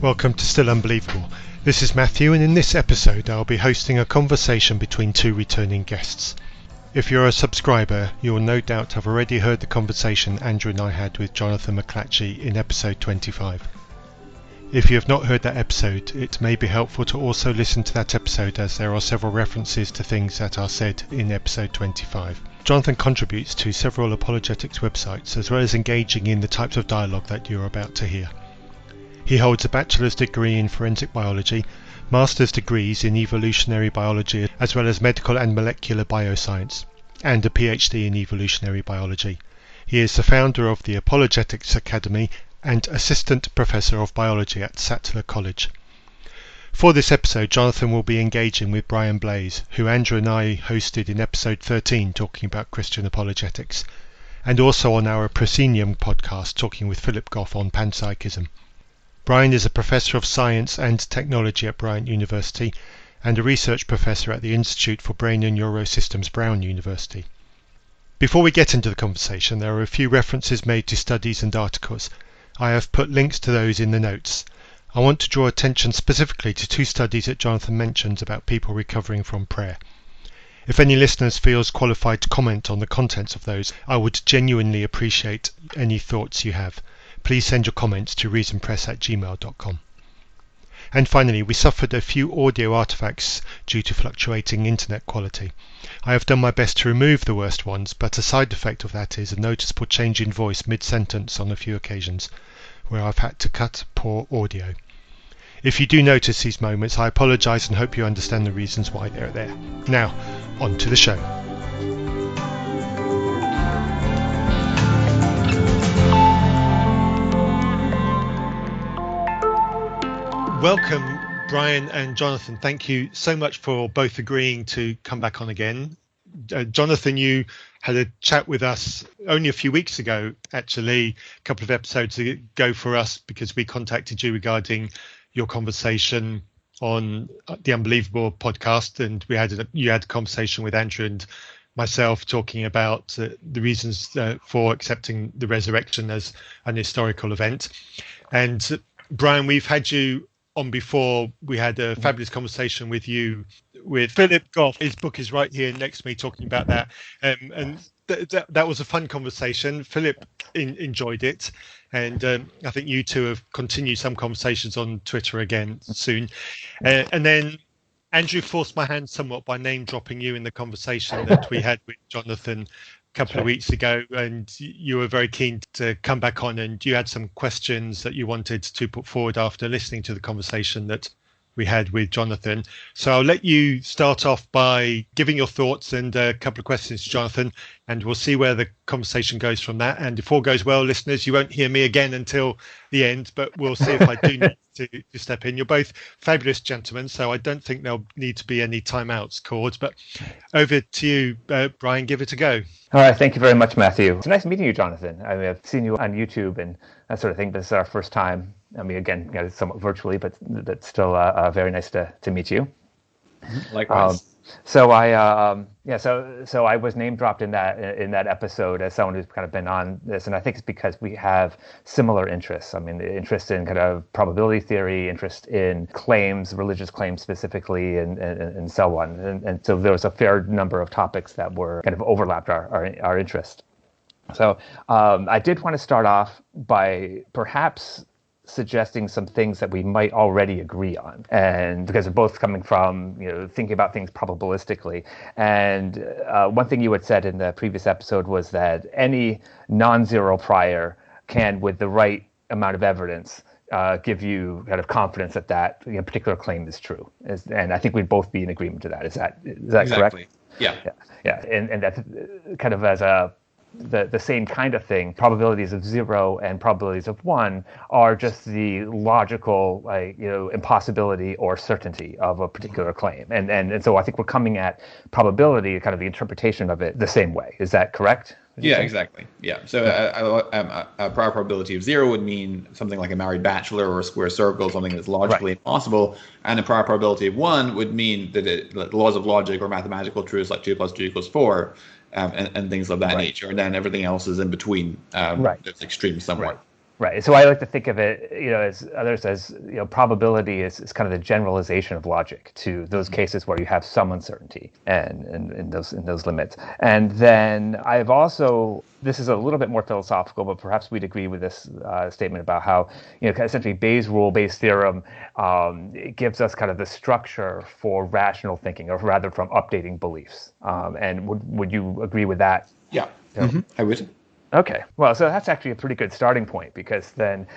Welcome to Still Unbelievable. This is Matthew, and in this episode I'll be hosting a conversation between two returning guests. If you're a subscriber, you will no doubt have already heard the conversation Andrew and I had with Jonathan McLatchie in episode 25. If you have not heard that episode, it may be helpful to also listen to that episode, as there are several references to things that are said in episode 25. Jonathan contributes to several apologetics websites, as well as engaging in the types of dialogue that you're about to hear. He holds a bachelor's degree in forensic biology, master's degrees in evolutionary biology, as well as medical and molecular bioscience, and a PhD in evolutionary biology. He is the founder of the Apologetics Academy and assistant professor of biology at Sattler College. For this episode, Jonathan will be engaging with Blais, who Andrew and I hosted in episode 13 talking about Christian apologetics, and also on our Proscenium podcast talking with Philip Goff on panpsychism. Brian is a professor of science and technology at Bryant University and a research professor at the Institute for Brain and Neurosystems, Brown University. Before we get into the conversation, there are a few references made to studies and articles. I have put links to those in the notes. I want to draw attention specifically to two studies that Jonathan mentions about people recovering from prayer. If any listeners feels qualified to comment on the contents of those, I would genuinely appreciate any thoughts you have. Please send your comments to reasonpress@gmail.com. And finally, we suffered a few audio artifacts due to fluctuating internet quality. I have done my best to remove the worst ones, but a side effect of that is a noticeable change in voice mid-sentence on a few occasions, where I've had to cut poor audio. If you do notice these moments, I apologise and hope you understand the reasons why they're there. Now, on to the show. Welcome, Brian and Jonathan. Thank you so much for both agreeing to come back on again. Jonathan, you had a chat with us only a few weeks ago, actually, a couple of episodes ago for us, because we contacted you regarding your conversation on the Unbelievable podcast, and you had a conversation with Andrew and myself talking about the reasons for accepting the resurrection as an historical event. And Brian, we've had you on before. We had a fabulous conversation with you with Philip Goff. His book is right here next to me, talking about that, and that was a fun conversation. Philip enjoyed it, and I think you two have continued some conversations on Twitter again soon. And then Andrew forced my hand somewhat by name dropping you in the conversation that we had with Jonathan couple of weeks ago, and you were very keen to come back on, and you had some questions that you wanted to put forward after listening to the conversation that we had with Jonathan. So I'll let you start off by giving your thoughts and a couple of questions to Jonathan, and we'll see where the conversation goes from that. And if all goes well, listeners, you won't hear me again until the end, but we'll see if I do need to step in. You're both fabulous gentlemen, so I don't think there'll need to be any timeouts called, but over to you, Brian, give it a go. All right, thank you very much, Matthew. It's nice meeting you, Jonathan. I mean, I've seen you on YouTube and that sort of thing, but this is our first time. I mean, again, somewhat virtually, but still very nice to meet you. Likewise. So I was name dropped in that episode as someone who's kind of been on this, and I think it's because we have similar interests. I mean, the interest in kind of probability theory, interest in claims, religious claims specifically, and so on. And so there was a fair number of topics that were kind of overlapped our interest. So I did want to start off by perhaps suggesting some things that we might already agree on, and because they're both coming from thinking about things probabilistically. And one thing you had said in the previous episode was that any non-zero prior can, with the right amount of evidence, give you kind of confidence that particular claim is true. And I think we'd both be in agreement to that. Is that exactly correct? Yeah. And that's kind of as the same kind of thing. Probabilities of 0 and probabilities of 1 are just the logical impossibility or certainty of a particular claim. And so I think we're coming at probability, kind of the interpretation of it, the same way. Is that correct? Yeah, exactly. Yeah. So a prior probability of 0 would mean something like a married bachelor or a square circle, something that's logically impossible. And a prior probability of 1 would mean that the laws of logic or mathematical truths like 2 + 2 = 4 and things of that nature. And then everything else is in between. It's extreme somewhat. Right. So I like to think of it, as others as, probability is kind of the generalization of logic to those cases where you have some uncertainty and in those limits. And then I've also, this is a little bit more philosophical, but perhaps we'd agree with this statement about how, essentially Bayes' rule, Bayes' theorem, it gives us kind of the structure for rational thinking, or rather from updating beliefs. And would you agree with that? Yeah, I would. Okay, well, so that's actually a pretty good starting point, because then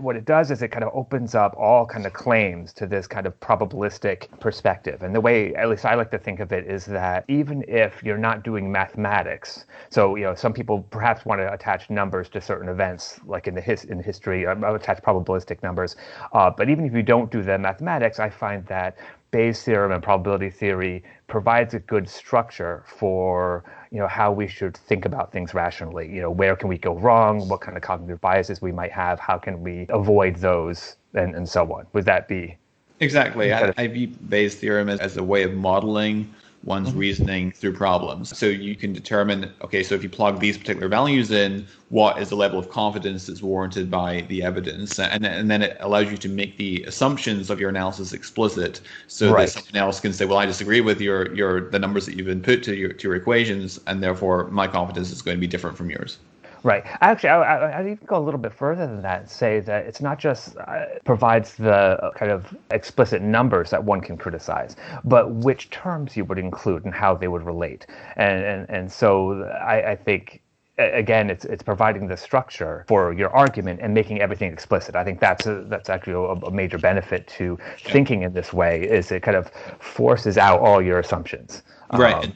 what it does is it kind of opens up all kind of claims to this kind of probabilistic perspective. And the way, at least I like to think of it, is that even if you're not doing mathematics, so some people perhaps want to attach numbers to certain events, like in history, attach probabilistic numbers. But even if you don't do the mathematics, I find that Bayes' theorem and probability theory provides a good structure for how we should think about things rationally. Where can we go wrong? What kind of cognitive biases we might have? How can we avoid those, and so on? Would that be? Exactly. I view Bayes' theorem as a way of modeling one's reasoning through problems. So you can determine, okay, so if you plug these particular values in, what is the level of confidence that's warranted by the evidence? And then it allows you to make the assumptions of your analysis explicit, so that someone else can say, well, I disagree with the numbers that you've input to your equations, and therefore my confidence is going to be different from yours. Right. Actually, I'd even go a little bit further than that and say that it's not just provides the kind of explicit numbers that one can criticize, but which terms you would include and how they would relate. And so I think, again, it's providing the structure for your argument and making everything explicit. I think that's actually a major benefit to thinking in this way, is it kind of forces out all your assumptions. Right.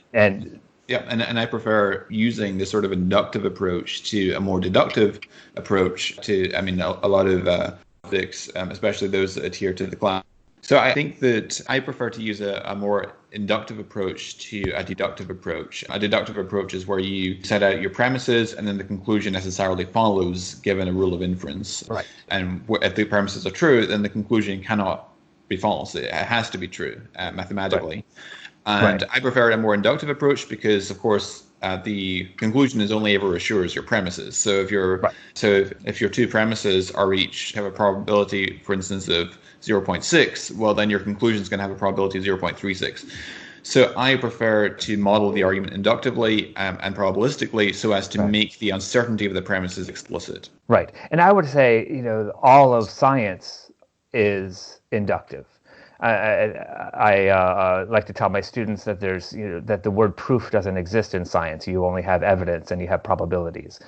Yeah, and I prefer using this sort of inductive approach to a more deductive approach to, a lot of physics, especially those that adhere to the class. So I think that I prefer to use a more inductive approach to a deductive approach. A deductive approach is where you set out your premises and then the conclusion necessarily follows given a rule of inference. Right. And if the premises are true, then the conclusion cannot be false. It has to be true mathematically. Right. And I prefer a more inductive approach because, of course, the conclusion is only ever as sure as your premises. So if your two premises are each have a probability, for instance, of 0.6, well, then your conclusion is going to have a probability of 0.36. So I prefer to model the argument inductively and probabilistically so as to make the uncertainty of the premises explicit. Right. And I would say, all of science is inductive. I like to tell my students that that the word proof doesn't exist in science. You only have evidence and you have probabilities,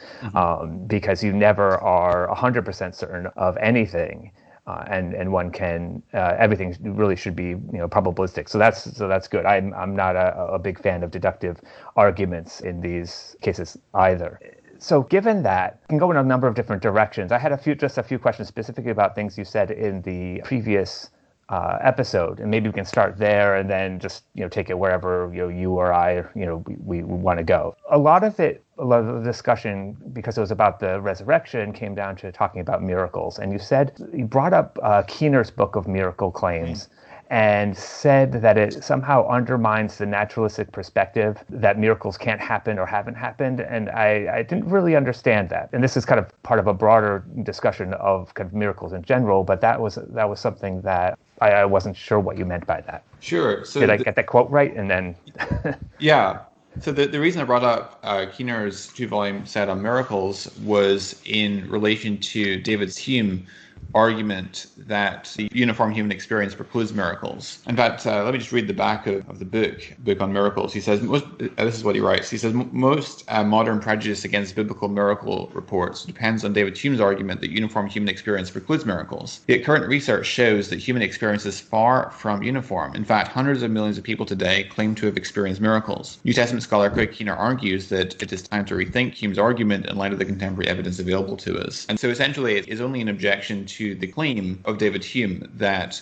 because you never are 100% certain of anything, and one can everything really should be probabilistic. So that's good. I'm not a big fan of deductive arguments in these cases either. So given that, it can go in a number of different directions. I had a few questions specifically about things you said in the previous episode, and maybe we can start there and then just take it wherever you or I we want to go. A lot of the discussion, because it was about the resurrection, came down to talking about miracles. And you brought up Keener's book of miracle claims, and said that it somehow undermines the naturalistic perspective that miracles can't happen or haven't happened. And I didn't really understand that. And this is kind of part of a broader discussion of kind of miracles in general, but that was something that I wasn't sure what you meant by that. Sure. So did I get that quote right? And then yeah. So the reason I brought up Keener's 2-volume set on miracles was in relation to David Hume's argument that the uniform human experience precludes miracles. In fact, let me just read the back of the book on miracles. He says, this is what he writes. He says, most modern prejudice against biblical miracle reports depends on David Hume's argument that uniform human experience precludes miracles. Yet current research shows that human experience is far from uniform. In fact, hundreds of millions of people today claim to have experienced miracles. New Testament scholar Craig Keener argues that it is time to rethink Hume's argument in light of the contemporary evidence available to us. And so essentially it is only an objection to the claim of David Hume that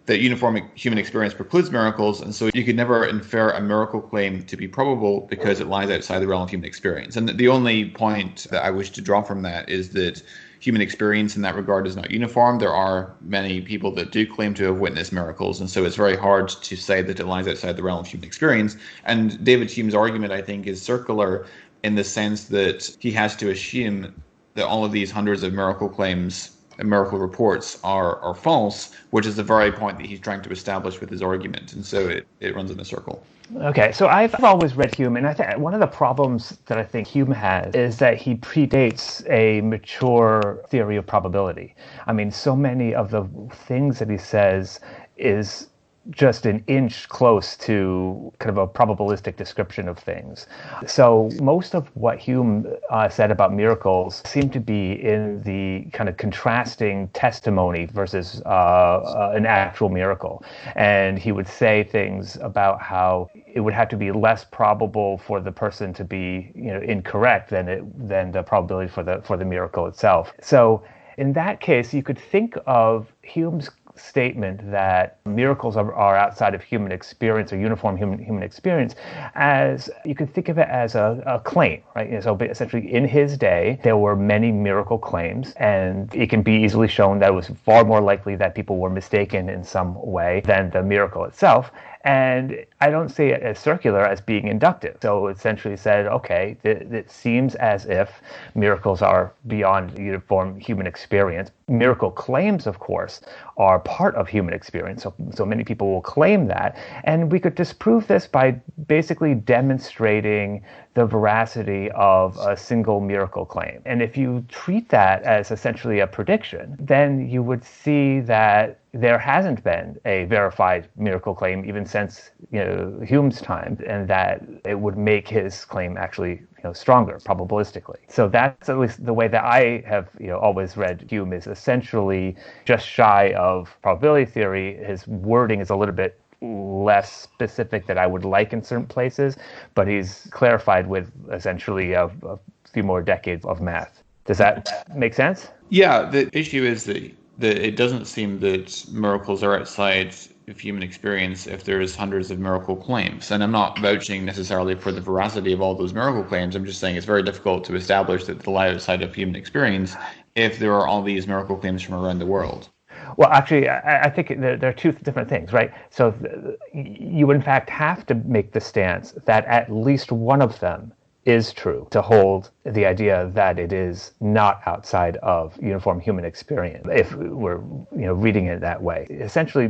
uniform human experience precludes miracles, and so you could never infer a miracle claim to be probable because it lies outside the realm of human experience. And the only point that I wish to draw from that is that human experience in that regard is not uniform. There are many people that do claim to have witnessed miracles, and so it's very hard to say that it lies outside the realm of human experience. And David Hume's argument, I think, is circular in the sense that he has to assume that all of these hundreds of miracle claims and miracle reports are false, which is the very point that he's trying to establish with his argument. And so it runs in a circle. Okay, so I've always read Hume, and I think one of the problems that I think Hume has is that he predates a mature theory of probability. I mean, so many of the things that he says is just an inch close to kind of a probabilistic description of things. So most of what Hume said about miracles seemed to be in the kind of contrasting testimony versus an actual miracle. And he would say things about how it would have to be less probable for the person to be, incorrect than the probability for the miracle itself. So in that case, you could think of Hume's statement that miracles are outside of human experience or uniform human experience as you could think of it as a claim, right? So essentially in his day, there were many miracle claims, and it can be easily shown that it was far more likely that people were mistaken in some way than the miracle itself. And I don't see it as circular as being inductive. So essentially said, okay, it seems as if miracles are beyond uniform human experience. Miracle claims, of course, are part of human experience. So many people will claim that. And we could disprove this by basically demonstrating the veracity of a single miracle claim. And if you treat that as essentially a prediction, then you would see that there hasn't been a verified miracle claim even since Hume's time, and that it would make his claim actually stronger probabilistically. So that's at least the way that I have always read Hume, is essentially just shy of probability theory. His wording is a little bit less specific than I would like in certain places, but he's clarified with essentially a few more decades of math. Does that make sense? Yeah, the issue is that it doesn't seem that miracles are outside of human experience if there's hundreds of miracle claims. And I'm not vouching necessarily for the veracity of all those miracle claims. I'm just saying it's very difficult to establish that they lie outside of human experience if there are all these miracle claims from around the world. Well, actually, I think there are two different things, right? So you, in fact, have to make the stance that at least one of them is true to hold the idea that it is not outside of uniform human experience, if we're reading it that way. Essentially,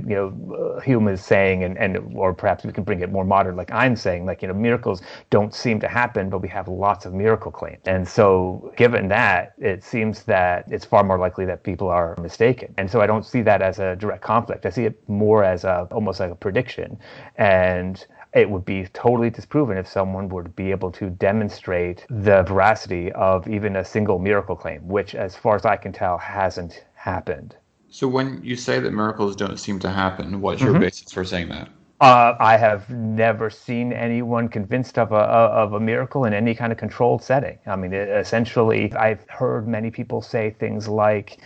Hume is saying, and or perhaps we can bring it more modern, like I'm saying, like miracles don't seem to happen, but we have lots of miracle claims. And so given that, it seems that it's far more likely that people are mistaken. And so I don't see that as a direct conflict. I see it more as almost like a prediction. And it would be totally disproven if someone were to be able to demonstrate the veracity of even a single miracle claim, which, as far as I can tell, hasn't happened. So when you say that miracles don't seem to happen, what's your basis for saying that? I have never seen anyone convinced of a miracle in any kind of controlled setting. I mean, essentially, I've heard many people say things like,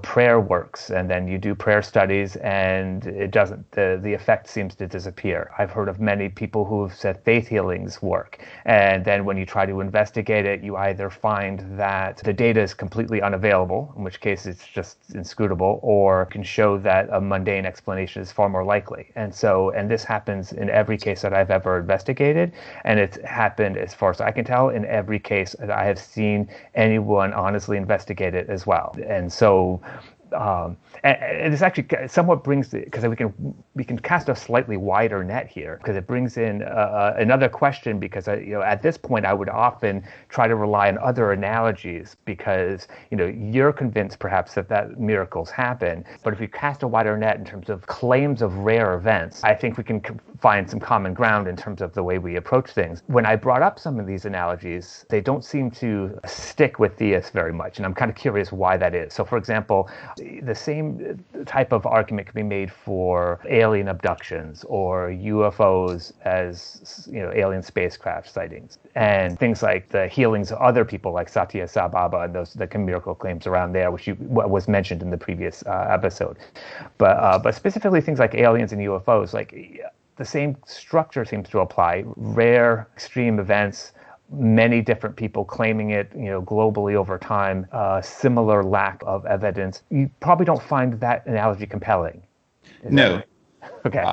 prayer works, and then you do prayer studies and it doesn't, the effect seems to disappear. I've heard of many people who have said faith healings work, and then when you try to investigate it, you either find that the data is completely unavailable, in which case it's just inscrutable, or can show that a mundane explanation is far more likely. And this happens in every case that I've ever investigated, and it's happened, as far as I can tell, in every case that I have seen anyone honestly investigate it as well. And so and this actually somewhat brings, because we can cast a slightly wider net here, because it brings in another question, because at this point I would often try to rely on other analogies, because you're convinced perhaps that miracles happen, but if you cast a wider net in terms of claims of rare events, I think we can find some common ground in terms of the way we approach things. When I brought up some of these analogies, they don't seem to stick with theists very much, and I'm kind of curious why that is. So for example, the same type of argument can be made for alien abductions or UFOs as alien spacecraft sightings, and things like the healings of other people like Satya Sai Baba and the miracle claims around there, which was mentioned in the previous episode. But specifically things like aliens and UFOs, like the same structure seems to apply. Rare extreme events, many different people claiming it, globally over time, similar lack of evidence. You probably don't find that analogy compelling. No. Okay.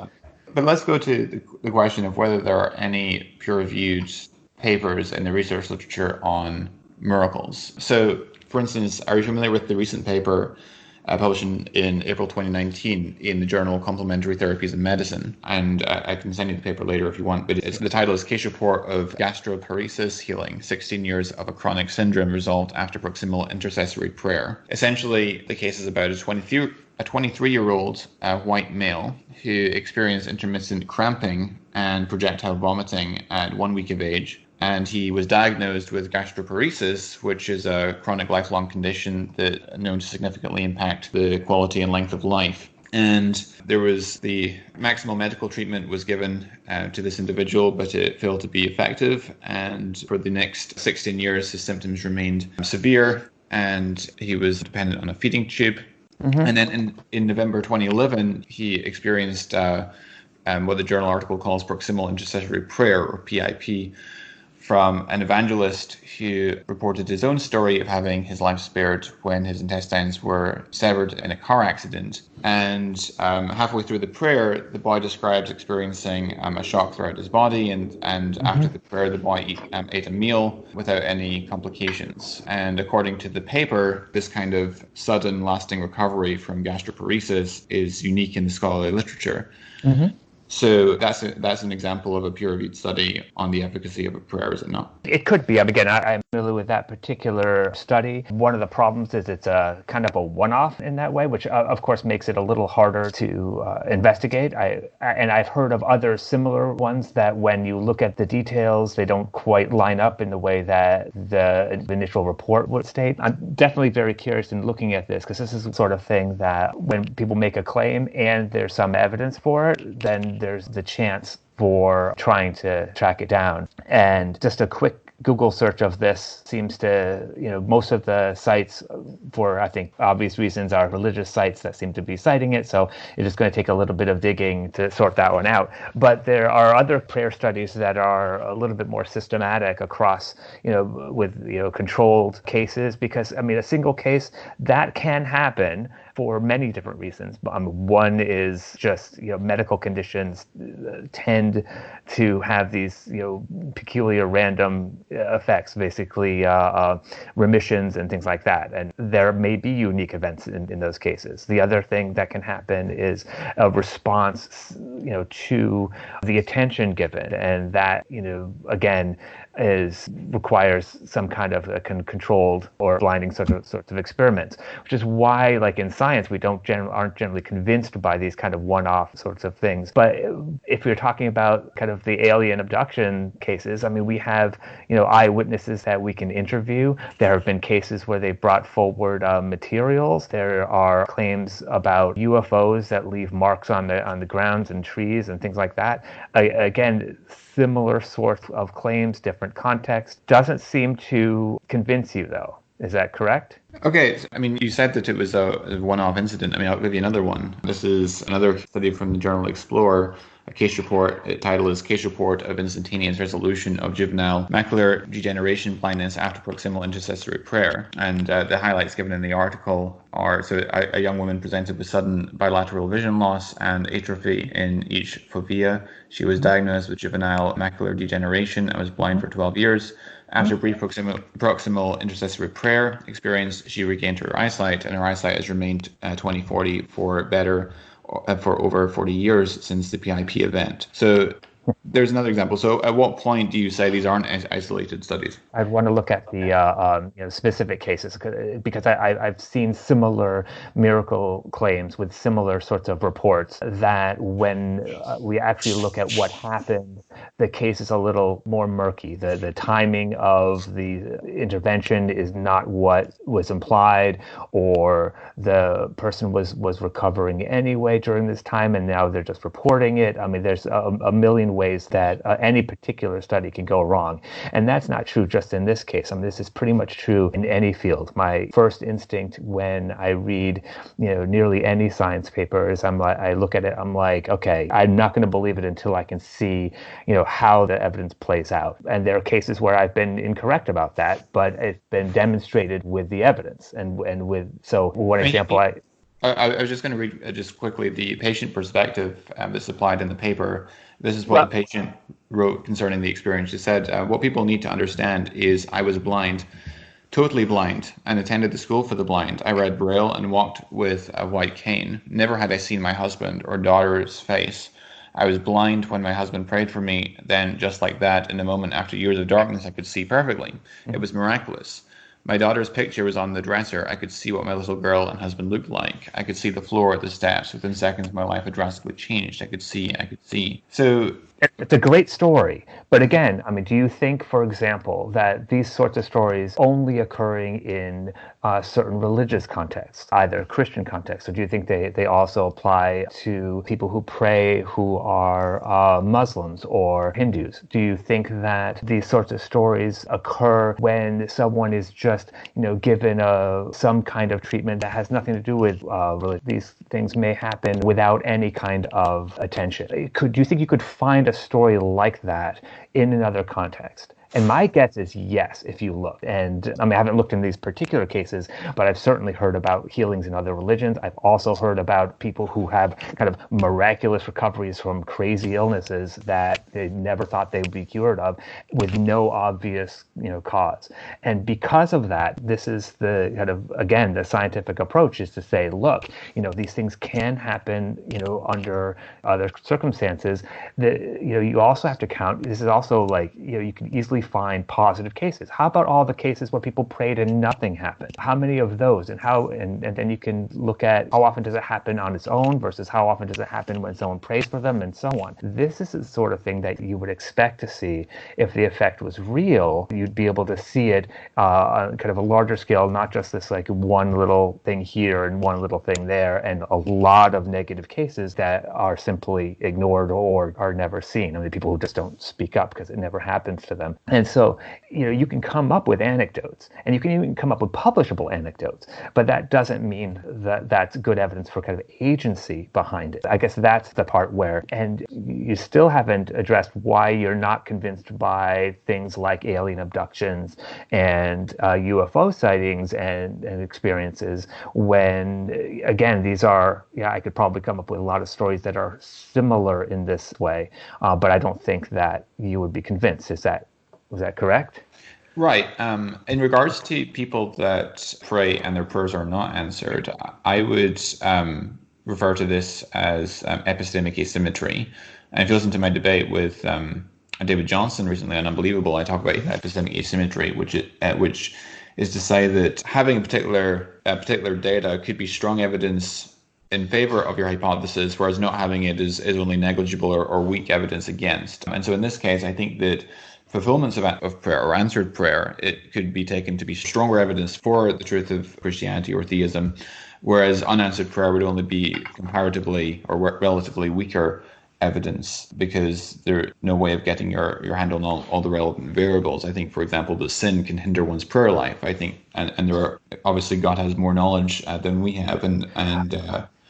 But let's go to the question of whether there are any peer-reviewed papers in the research literature on miracles. So, for instance, are you familiar with the recent paper published in April 2019 in the journal Complementary Therapies in Medicine? And I can send you the paper later if you want, but the title is Case Report of Gastroparesis Healing, 16 Years of a Chronic Syndrome Resolved After Proximal Intercessory Prayer. Essentially, the case is about a 23-year-old white male who experienced intermittent cramping and projectile vomiting at 1 week of age. And he was diagnosed with gastroparesis, which is a chronic lifelong condition that known to significantly impact the quality and length of life. And there was the maximal medical treatment was given to this individual, but it failed to be effective. And for the next 16 years, his symptoms remained severe, and he was dependent on a feeding tube. Mm-hmm. And then in November 2011, he experienced what the journal article calls proximal intercessory prayer, or PIP, from an evangelist who reported his own story of having his life spared when his intestines were severed in a car accident. And halfway through the prayer, the boy describes experiencing a shock throughout his body, and mm-hmm. after the prayer, the boy ate a meal without any complications. And according to the paper, this kind of sudden, lasting recovery from gastroparesis is unique in the scholarly literature. Mm-hmm. So that's an example of a peer-reviewed study on the efficacy of a prayer, is it not? It could be. Again, I'm familiar with that particular study. One of the problems is it's a kind of a one-off in that way, which of course makes it a little harder to investigate. I've heard of other similar ones that when you look at the details, they don't quite line up in the way that the initial report would state. I'm definitely very curious in looking at this, because this is the sort of thing that when people make a claim and there's some evidence for it, then there's the chance for trying to track it down. And just a quick Google search of this seems to, most of the sites, for I think obvious reasons, are religious sites that seem to be citing it. So it is going to take a little bit of digging to sort that one out. But there are other prayer studies that are a little bit more systematic across, with, controlled cases, because, a single case, that can happen for many different reasons. One is just, medical conditions tend to have these, peculiar random effects, basically remissions and things like that. And there may be unique events in those cases. The other thing that can happen is a response, to the attention given. And that, again, requires some kind of a controlled or blinding sorts of experiments, which is why, like in science, we aren't generally convinced by these kind of one-off sorts of things. But if we're talking about kind of the alien abduction cases, we have eyewitnesses that we can interview. There have been cases where they brought forward materials. There are claims about UFOs that leave marks on the grounds and trees and things like that. Again, similar sorts of claims, different context. Doesn't seem to convince you, though. Is that correct? Okay. You said that it was a one-off incident. I'll give you another one. This is another study from the journal Explorer, a case report. The title is Case Report of Instantaneous Resolution of Juvenile Macular Degeneration Blindness After Proximal Intercessory Prayer. And the highlights given in the article are, a young woman presented with sudden bilateral vision loss and atrophy in each fovea. She was diagnosed with juvenile macular degeneration and was blind for 12 years. After brief proximal intercessory prayer experience, she regained her eyesight, and her eyesight has remained 20/40 for over 40 years since the PIP event. So there's another example. So at what point do you say these aren't isolated studies? I'd want to look at the specific cases, because I've seen similar miracle claims with similar sorts of reports that when we actually look at what happened, the case is a little more murky. The timing of the intervention is not what was implied, or the person was recovering anyway during this time and now they're just reporting it. There's a million ways that any particular study can go wrong. And that's not true just in this case. This is pretty much true in any field. My first instinct when I read, nearly any science paper is I look at it, I'm like, okay, I'm not going to believe it until I can see, how the evidence plays out. And there are cases where I've been incorrect about that, but it's been demonstrated with the evidence. So one example I was just going to read just quickly the patient perspective that's supplied in the paper. This is what the patient wrote concerning the experience. She said, what people need to understand is I was blind. Totally blind and attended the school for the blind. I read Braille and walked with a white cane. Never had I seen my husband or daughter's face. I was blind when my husband prayed for me. Then, just like that, in a moment after years of darkness, I could see perfectly. It was miraculous. My daughter's picture was on the dresser. I could see what my little girl and husband looked like. I could see the floor, the steps. Within seconds, my life had drastically changed. I could see. So it's a great story. But again, I mean, do you think, for example, that these sorts of stories only occurring in certain religious contexts, either Christian contexts, or do you think they also apply to people who pray who are Muslims or Hindus? Do you think that these sorts of stories occur when someone is just, given some kind of treatment that has nothing to do with religion? These things may happen without any kind of attention. Do you think you could find a story like that in another context? And my guess is yes, if you look. And I mean, I haven't looked in these particular cases, but I've certainly heard about healings in other religions. I've also heard about people who have kind of miraculous recoveries from crazy illnesses that they never thought they would be cured of with no obvious, cause. And because of that, this is the kind of, again, the scientific approach is to say, look, these things can happen, under other circumstances. You also have to count, this is also like, you can easily find positive cases. How about all the cases where people prayed and nothing happened? How many of those, and then you can look at how often does it happen on its own versus how often does it happen when someone prays for them, and so on. This is the sort of thing that you would expect to see if the effect was real. You'd be able to see it on kind of a larger scale, not just this like one little thing here and one little thing there, and a lot of negative cases that are simply ignored or are never seen. I mean, people who just don't speak up because it never happens to them. And so, you can come up with anecdotes, and you can even come up with publishable anecdotes, but that doesn't mean that that's good evidence for kind of agency behind it. I guess that's the part where, and you still haven't addressed why you're not convinced by things like alien abductions and UFO sightings and experiences when, again, these are, I could probably come up with a lot of stories that are similar in this way, but I don't think that you would be convinced. Was that correct? Right. In regards to people that pray and their prayers are not answered, I would refer to this as epistemic asymmetry. And if you listen to my debate with David Johnson recently on Unbelievable, I talk about epistemic asymmetry, which is to say that having a particular data could be strong evidence in favor of your hypothesis, whereas not having it is only negligible or weak evidence against. And so in this case, I think that fulfillments of prayer or answered prayer, it could be taken to be stronger evidence for the truth of Christianity or theism, whereas unanswered prayer would only be comparatively or relatively weaker evidence because there's no way of getting your handle on all the relevant variables. I think, for example, that sin can hinder one's prayer life. I think, and there are, obviously God has more knowledge than we have,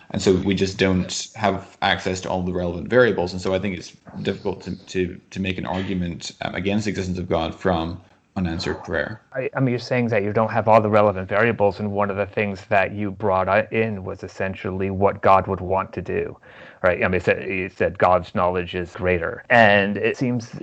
and so we just don't have access to all the relevant variables. And so I think it's difficult to make an argument against the existence of God from unanswered prayer. I mean, you're saying that you don't have all the relevant variables, and one of the things that you brought in was essentially what God would want to do, right? I mean, you said God's knowledge is greater, and it seems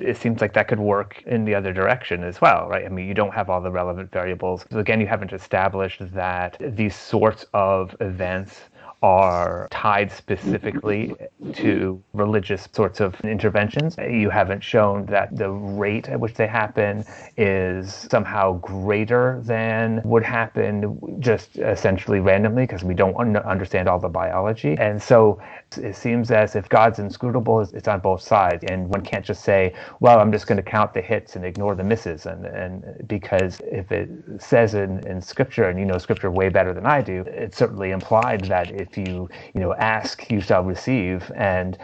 like that could work in the other direction as well, right? I mean, you don't have all the relevant variables. So again, you haven't established that these sorts of events are tied specifically to religious sorts of interventions. You haven't shown that the rate at which they happen is somehow greater than would happen just essentially randomly because we don't understand all the biology. And so it seems as if God's inscrutable, it's on both sides. And one can't just say, well, I'm just going to count the hits and ignore the misses. And because if it says in Scripture, and you know Scripture way better than I do, it's certainly implied that if you ask, you shall receive, and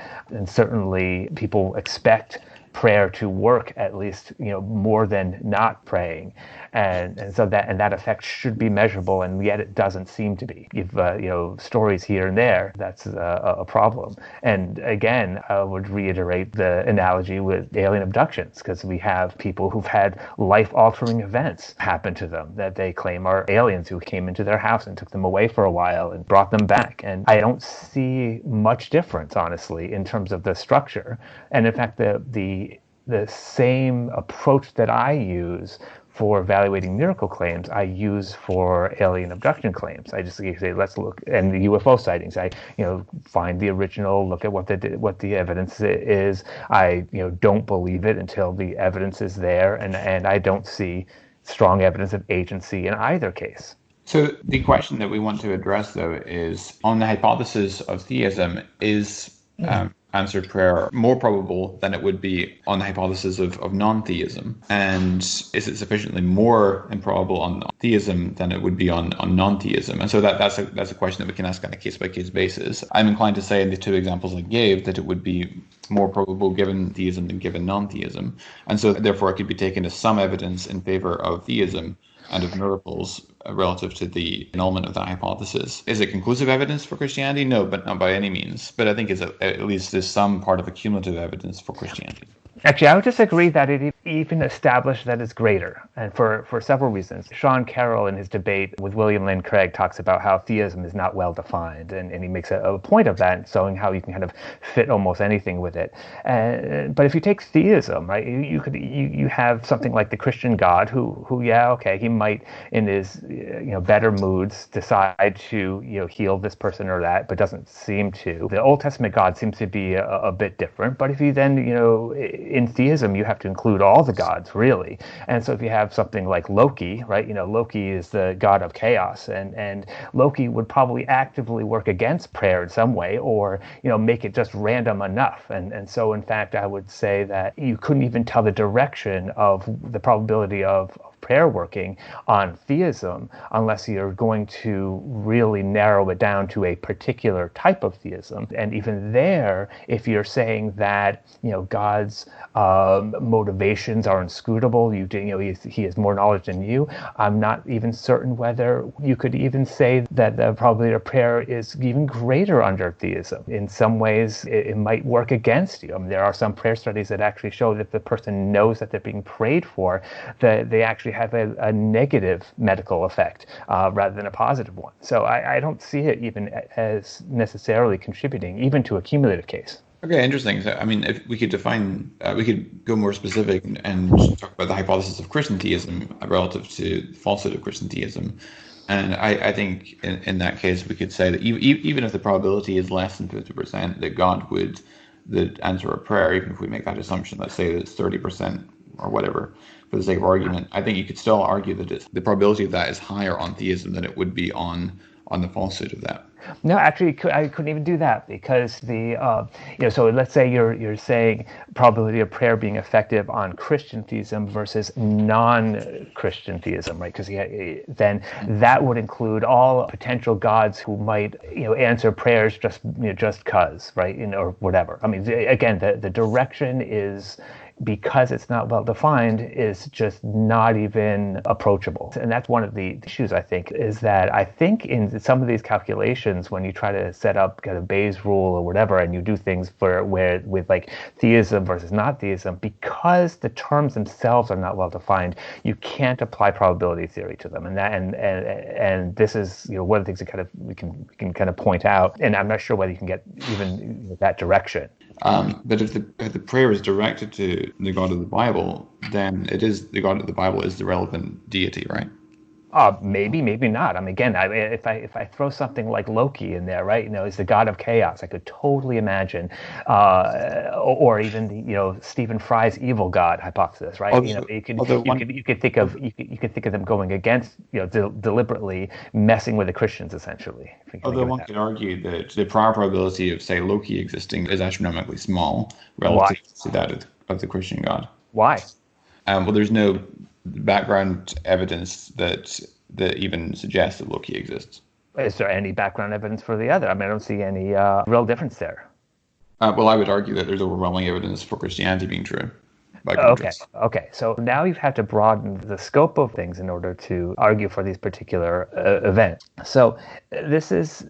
certainly people expect prayer to work at least more than not praying, and so that effect should be measurable, and yet it doesn't seem to be. If stories here and there, that's a problem. And again, I would reiterate the analogy with alien abductions, because we have people who've had life-altering events happen to them that they claim are aliens who came into their house and took them away for a while and brought them back. And I don't see much difference, honestly, in terms of the structure. And in fact, the same approach that I use for evaluating miracle claims, I use for alien abduction claims. I just say, let's look, and the UFO sightings. I find the original, look at what the evidence is. I don't believe it until the evidence is there, and I don't see strong evidence of agency in either case. So the question that we want to address, though, is on the hypothesis of theism, is answered prayer more probable than it would be on the hypothesis of non-theism? And is it sufficiently more improbable on theism than it would be on non-theism? And so that's a question that we can ask on a case-by-case basis. I'm inclined to say in the two examples I gave that it would be more probable given theism than given non-theism. And so therefore it could be taken as some evidence in favor of theism and of miracles relative to the annulment of that hypothesis. Is it conclusive evidence for Christianity? No, but not by any means. But I think it's at least there's some part of a cumulative evidence for Christianity. Actually, I would disagree that it even established that it's greater, and for several reasons. Sean Carroll, in his debate with William Lane Craig, talks about how theism is not well defined, and he makes a point of that, showing how you can kind of fit almost anything with it. But if you take theism, right, you have something like the Christian God, who he might in his better moods decide to heal this person or that, but doesn't seem to. The Old Testament God seems to be a bit different. But if you then in theism, you have to include all the gods, really. And so if you have something like Loki, right, Loki is the god of chaos, and Loki would probably actively work against prayer in some way, or, make it just random enough. And so, in fact, I would say that you couldn't even tell the direction of the probability of prayer working on theism unless you're going to really narrow it down to a particular type of theism. And even there, if you're saying that God's motivations are inscrutable, he has more knowledge than you, I'm not even certain whether you could even say that the probability of prayer is even greater under theism. In some ways, it might work against you. I mean, there are some prayer studies that actually show that if the person knows that they're being prayed for, that they actually have a negative medical effect rather than a positive one. So I don't see it even as necessarily contributing even to a cumulative case. Okay, interesting. So, I mean, if we could define, we could go more specific and talk about the hypothesis of Christian theism relative to the falsehood of Christian theism. And I think in that case, we could say that even if the probability is less than 50% that God would answer a prayer, even if we make that assumption, let's say that it's 30% or whatever, for the sake of argument, I think you could still argue that the probability of that is higher on theism than it would be on the falsehood of that. No, actually, I couldn't even do that because so let's say you're saying probability of prayer being effective on Christian theism versus non-Christian theism, right? Because then that would include all potential gods who might answer prayers just cause, right? Or whatever. I mean, again, the direction is, because it's not well defined, is just not even approachable. And that's one of the issues, I think, is that I think in some of these calculations, when you try to set up kind of Bayes' rule or whatever, and you do things with like theism versus not theism, because the terms themselves are not well defined, you can't apply probability theory to them. And this is one of the things that we can kind of point out. And I'm not sure whether you can get even that direction. But if the prayer is directed to the God of the Bible, then the God of the Bible is the relevant deity, right? Maybe not. I mean, again, if I throw something like Loki in there, right? Is the god of chaos. I could totally imagine, or even the Stephen Fry's evil god hypothesis, right? You could think of them going against, deliberately messing with the Christians, essentially. Although one could argue that the prior probability of, say, Loki existing is astronomically small relative to that of the Christian God. Why? Well, there's no background evidence that even suggests that Loki exists. Is there any background evidence for the other? I mean, I don't see any real difference there. Well, I would argue that there's overwhelming evidence for Christianity being true. Okay. So now you've had to broaden the scope of things in order to argue for these particular events. So this is.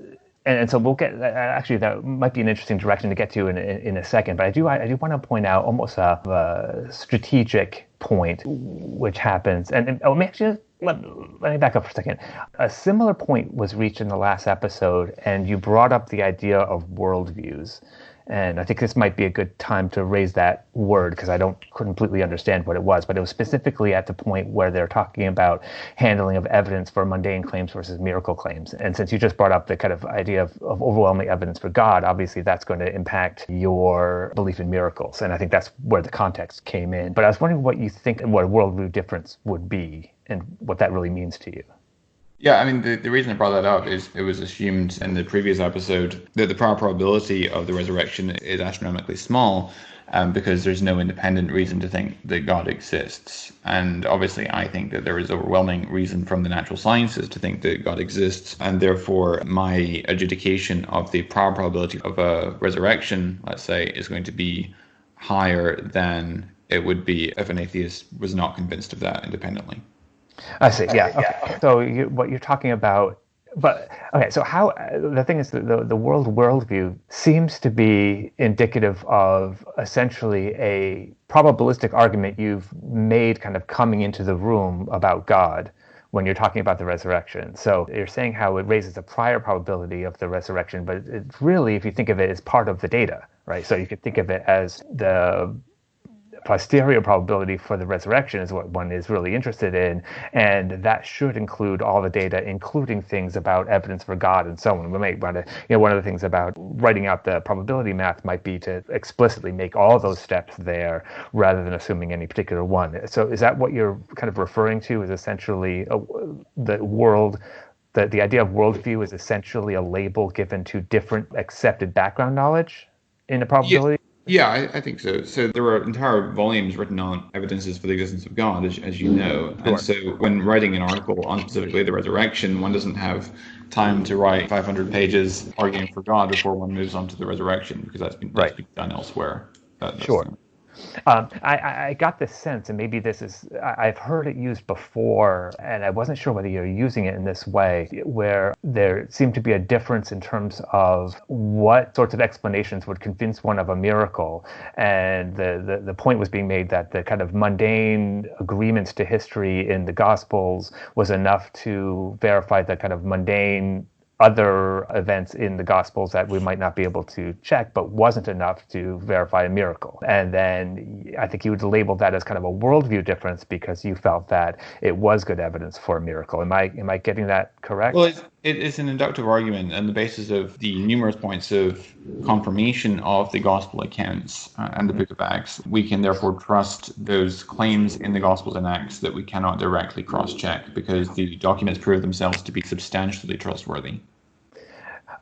And so we'll get, actually, that might be an interesting direction to get to in a second. But I do want to point out almost a strategic point which happens. And actually, let me back up for a second. A similar point was reached in the last episode, and you brought up the idea of worldviews. And I think this might be a good time to raise that word because I don't completely understand what it was, but it was specifically at the point where they're talking about handling of evidence for mundane claims versus miracle claims. And since you just brought up the kind of idea of overwhelming evidence for God, obviously that's going to impact your belief in miracles. And I think that's where the context came in. But I was wondering what you think, what a worldview difference would be and what that really means to you. Yeah, I mean, the reason I brought that up is it was assumed in the previous episode that the prior probability of the resurrection is astronomically small because there's no independent reason to think that God exists. And obviously, I think that there is overwhelming reason from the natural sciences to think that God exists. And therefore, my adjudication of the prior probability of a resurrection, let's say, is going to be higher than it would be if an atheist was not convinced of that independently. I see. Yeah. Okay. So what you're talking about, but okay. So how the thing is, the worldview seems to be indicative of essentially a probabilistic argument you've made, kind of coming into the room about God when you're talking about the resurrection. So you're saying how it raises a prior probability of the resurrection, but it's really, if you think of it, as part of the data, right? So you could think of it as the posterior probability for the resurrection is what one is really interested in, and that should include all the data, including things about evidence for God and so on. We might want to, one of the things about writing out the probability math might be to explicitly make all those steps there rather than assuming any particular one. So is that what you're kind of referring to, is essentially the idea of worldview is essentially a label given to different accepted background knowledge in a probability? Yeah, I think so. So there were entire volumes written on evidences for the existence of God, as you know. Sure. And so when writing an article on specifically the resurrection, one doesn't have time to write 500 pages arguing for God before one moves on to the resurrection, because that's been done elsewhere. Sure. I got this sense, and maybe this is, I've heard it used before, and I wasn't sure whether you're using it in this way, where there seemed to be a difference in terms of what sorts of explanations would convince one of a miracle. And the point was being made that the kind of mundane agreements to history in the Gospels was enough to verify the kind of mundane other events in the Gospels that we might not be able to check, but wasn't enough to verify a miracle. And then I think you would label that as kind of a worldview difference because you felt that it was good evidence for a miracle. Am I getting that correct? Well, it's an inductive argument on the basis of the numerous points of confirmation of the Gospel accounts and the Book of Acts. We can therefore trust those claims in the Gospels and Acts that we cannot directly cross-check because the documents prove themselves to be substantially trustworthy.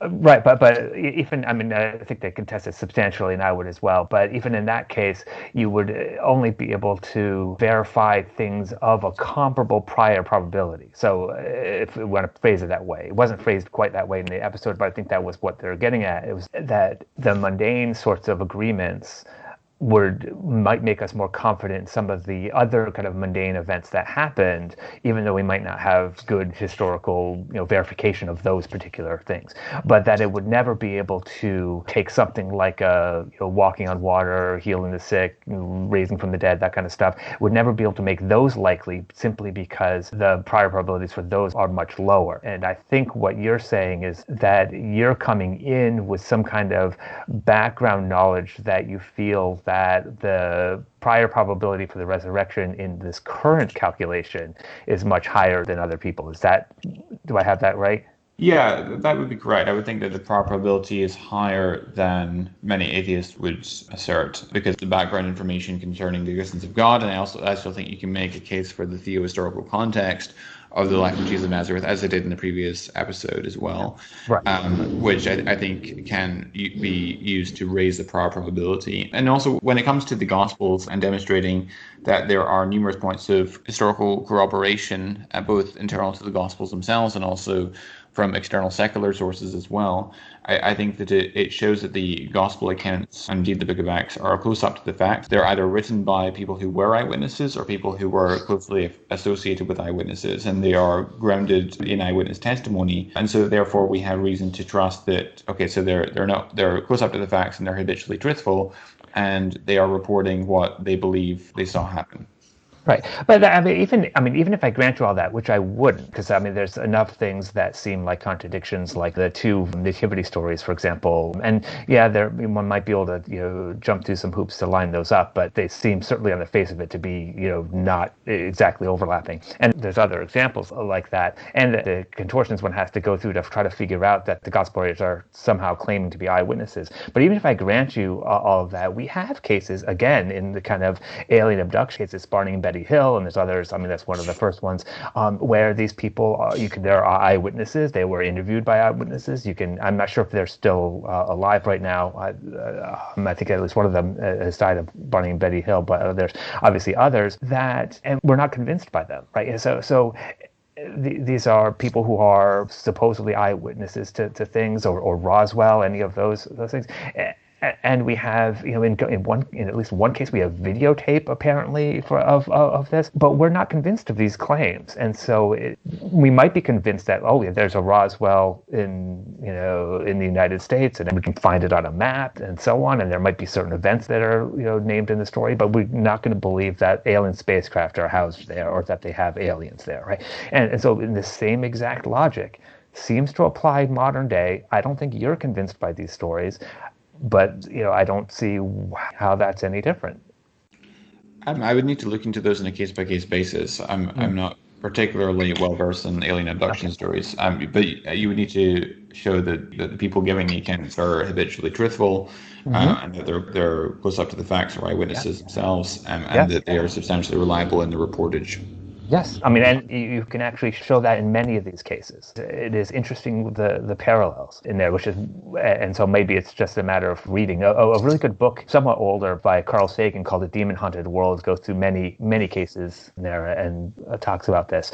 Right, but even, I think they contest it substantially, and I would as well. But even in that case, you would only be able to verify things of a comparable prior probability. So if we want to phrase it that way, it wasn't phrased quite that way in the episode, but I think that was what they're getting at. It was that the mundane sorts of agreements might make us more confident in some of the other kind of mundane events that happened, even though we might not have good historical, verification of those particular things. But that it would never be able to take something like walking on water, healing the sick, raising from the dead, that kind of stuff, would never be able to make those likely simply because the prior probabilities for those are much lower. And I think what you're saying is that you're coming in with some kind of background knowledge that you feel that the prior probability for the resurrection in this current calculation is much higher than other people. Do I have that right? Yeah, that would be correct. I would think that the prior probability is higher than many atheists would assert because the background information concerning the existence of God, and I still think you can make a case for the theohistorical context of the life of Jesus of Nazareth, as I did in the previous episode as well, right. Which I think can be used to raise the prior probability. And also, when it comes to the Gospels and demonstrating that there are numerous points of historical corroboration, both internal to the Gospels themselves and also from external secular sources as well, I think that it shows that the Gospel accounts, and indeed the Book of Acts, are close up to the fact. They're either written by people who were eyewitnesses or people who were closely associated with eyewitnesses, and they are grounded in eyewitness testimony. And so therefore we have reason to trust that, okay, so they're close up to the facts and they're habitually truthful, and they are reporting what they believe they saw happen. Right, but even if I grant you all that, which I wouldn't, because there's enough things that seem like contradictions, like the two nativity stories, for example, and yeah, one might be able to jump through some hoops to line those up, but they seem certainly on the face of it to be not exactly overlapping. And there's other examples like that, and the contortions one has to go through to try to figure out that the gospel writers are somehow claiming to be eyewitnesses. But even if I grant you all of that, we have cases again in the kind of alien abduction cases, Barney and Betty Hill, and there's others. That's one of the first ones where these people, there are eyewitnesses. They were interviewed by eyewitnesses. I'm not sure if they're still alive right now. I think at least one of them has died of Barney and Betty Hill, but there's obviously others and we're not convinced by them, right? And so these are people who are supposedly eyewitnesses to things, or Roswell, any of those things. And we have, in at least one case, we have videotape apparently of this, but we're not convinced of these claims. And so we might be convinced that there's a Roswell in the United States, and we can find it on a map and so on. And there might be certain events that are named in the story, but we're not going to believe that alien spacecraft are housed there or that they have aliens there, right? And so in the same exact logic seems to apply modern day. I don't think you're convinced by these stories. But I don't see how that's any different. I would need to look into those on a case-by-case basis. I'm not particularly well versed in alien abduction stories. But you would need to show that the people giving the accounts are habitually truthful, and that they're close up to the facts, or eyewitnesses themselves, and that they are substantially reliable in the reportage. Yes, and you can actually show that in many of these cases. It is interesting the parallels in there, and so maybe it's just a matter of reading. A really good book, somewhat older, by Carl Sagan called The Demon Hunted World, goes through many cases in there and talks about this.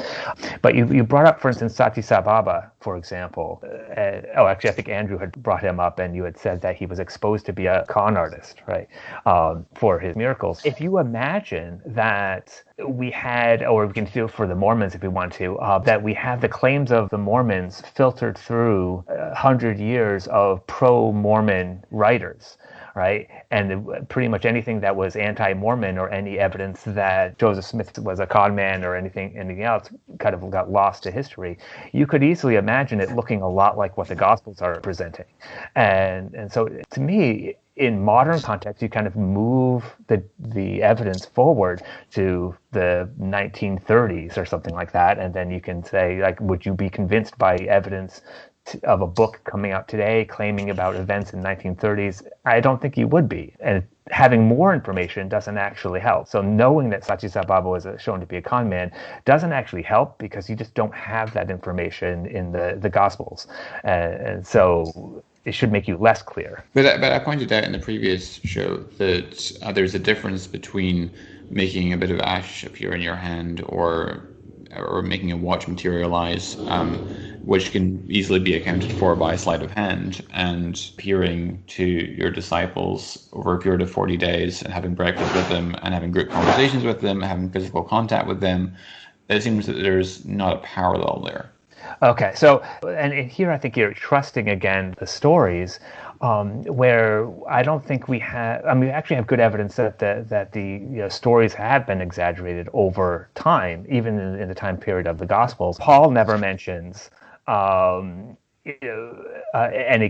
But you brought up, for instance, Sachi Sababa, for example. Actually, I think Andrew had brought him up, and you had said that he was exposed to be a con artist, right, for his miracles. If you imagine that we had, or we can do for the Mormons if we want to, that we have the claims of the Mormons filtered through 100 years of pro-Mormon writers, right? And pretty much anything that was anti-Mormon, or any evidence that Joseph Smith was a con man or anything else, kind of got lost to history. You could easily imagine it looking a lot like what the Gospels are presenting. And so to me, in modern context, you kind of move the evidence forward to the 1930s or something like that, and then you can say, like, would you be convinced by evidence of a book coming out today claiming about events in 1930s? I don't think you would be. And having more information doesn't actually help. So knowing that Sachi Sababa was shown to be a con man doesn't actually help, because you just don't have that information in the Gospels. And so it should make you less clear. But I pointed out in the previous show that there's a difference between making a bit of ash appear in your hand, or making a watch materialize, which can easily be accounted for by a sleight of hand, and appearing to your disciples over a period of 40 days and having breakfast with them and having group conversations with them, having physical contact with them. It seems that there's not a parallel there. Okay, so, and here I think you're trusting again the stories, where I don't think we have. We actually have good evidence that the stories have been exaggerated over time, even in the time period of the Gospels. Paul never mentions any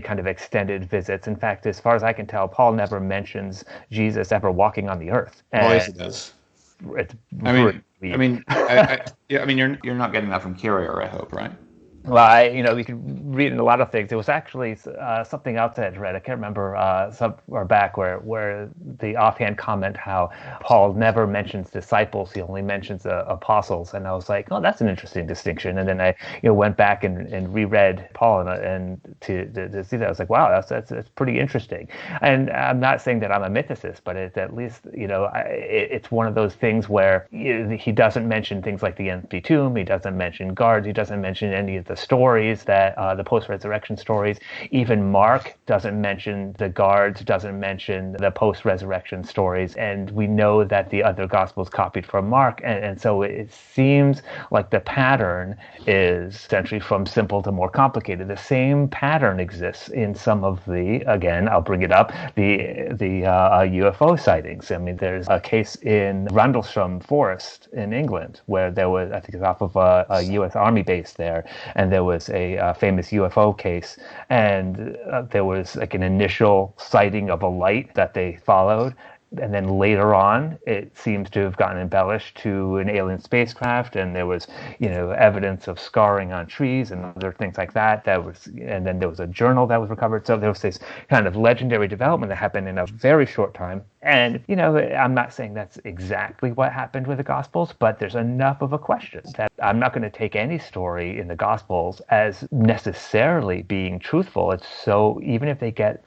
kind of extended visits. In fact, as far as I can tell, Paul never mentions Jesus ever walking on the earth. Oh, yes, he does. You're not getting that from Carrier, I hope, right? Well, we could read in a lot of things. It was actually something else I had read. I can't remember somewhere back where the offhand comment how Paul never mentions disciples; he only mentions apostles. And I was like, oh, that's an interesting distinction. And then I went back and reread Paul and to see that. I was like, wow, that's pretty interesting. And I'm not saying that I'm a mythicist, but it's at least it's one of those things where he doesn't mention things like the empty tomb. He doesn't mention guards. He doesn't mention any of the the stories that the post-resurrection stories. Even Mark doesn't mention the guards, doesn't mention the post-resurrection stories, and we know that the other Gospels copied from Mark, and so it seems like the pattern is essentially from simple to more complicated. The same pattern exists in some of the, again, I'll bring it up, the UFO sightings. I mean, there's a case in Rendlesham Forest in England where there was, I think it's off of a U.S. Army base there, and there was a famous UFO case, and there was like an initial sighting of a light that they followed. And then later on, it seems to have gotten embellished to an alien spacecraft, and there was, evidence of scarring on trees and other things like that. And then there was a journal that was recovered. So there was this kind of legendary development that happened in a very short time. And, I'm not saying that's exactly what happened with the Gospels, but there's enough of a question that I'm not going to take any story in the Gospels as necessarily being truthful. It's so, even if they get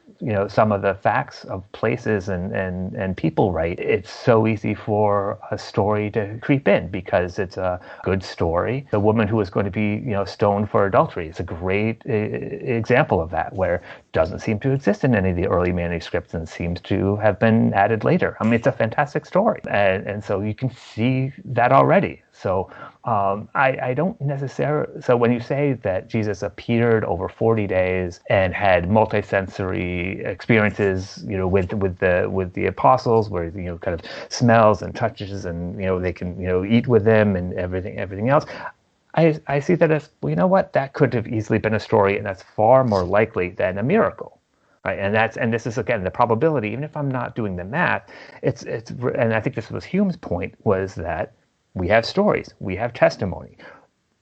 some of the facts of places and people right, it's so easy for a story to creep in because it's a good story. The woman who was going to be stoned for adultery is a great example of that, where it doesn't seem to exist in any of the early manuscripts and seems to have been added later. I mean, it's a fantastic story, and so you can see that already. So I don't necessarily. So when you say that Jesus appeared over 40 days and had multisensory experiences, with the apostles, where kind of smells and touches, and they can eat with them and everything else. I see that as, well, you know what, that could have easily been a story, and that's far more likely than a miracle. Right, and this is again the probability. Even if I'm not doing the math, it's and I think this was Hume's point, was that we have stories, we have testimony.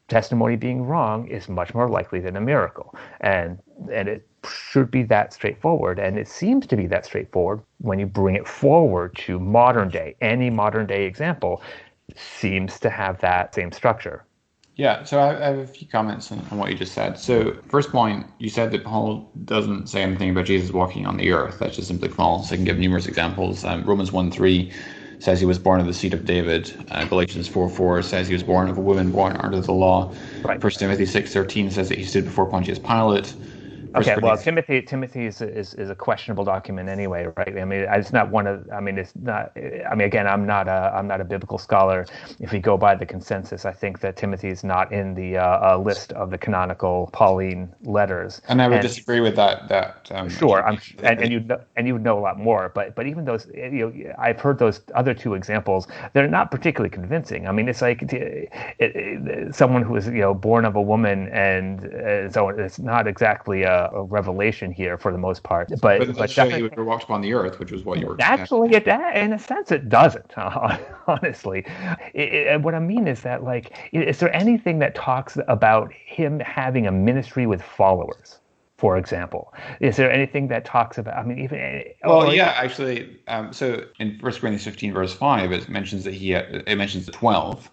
Testimony being wrong is much more likely than a miracle, and it should be that straightforward. And it seems to be that straightforward when you bring it forward to modern day. Any modern day example seems to have that same structure. Yeah, so I have a few comments on what you just said. So first point, you said that Paul doesn't say anything about Jesus walking on the earth. That's just simply false. I can give numerous examples. Romans 1:3 says he was born of the seed of David. Galatians 4:4 says he was born of a woman born under the law. Right. 1 Timothy 6:13 says that he stood before Pontius Pilate. Okay, well, Timothy is a questionable document anyway, right? I mean, it's not one of. I mean, it's not. I mean, again, I'm not a biblical scholar. If we go by the consensus, I think that Timothy is not in the list of the canonical Pauline letters. And I would disagree with that. Sure, and you would know a lot more. But even those, I've heard those other two examples. They're not particularly convincing. I mean, it's like someone who is born of a woman, and so it's not exactly a revelation here for the most part, but show he would walked upon the earth, which was what you were actually in a sense it doesn't. Honestly, what I mean is that, like, is there anything that talks about him having a ministry with followers? For example, is there anything that talks about? I mean, even actually. So in 1 Corinthians 15 verse 5, it mentions that it mentions the 12.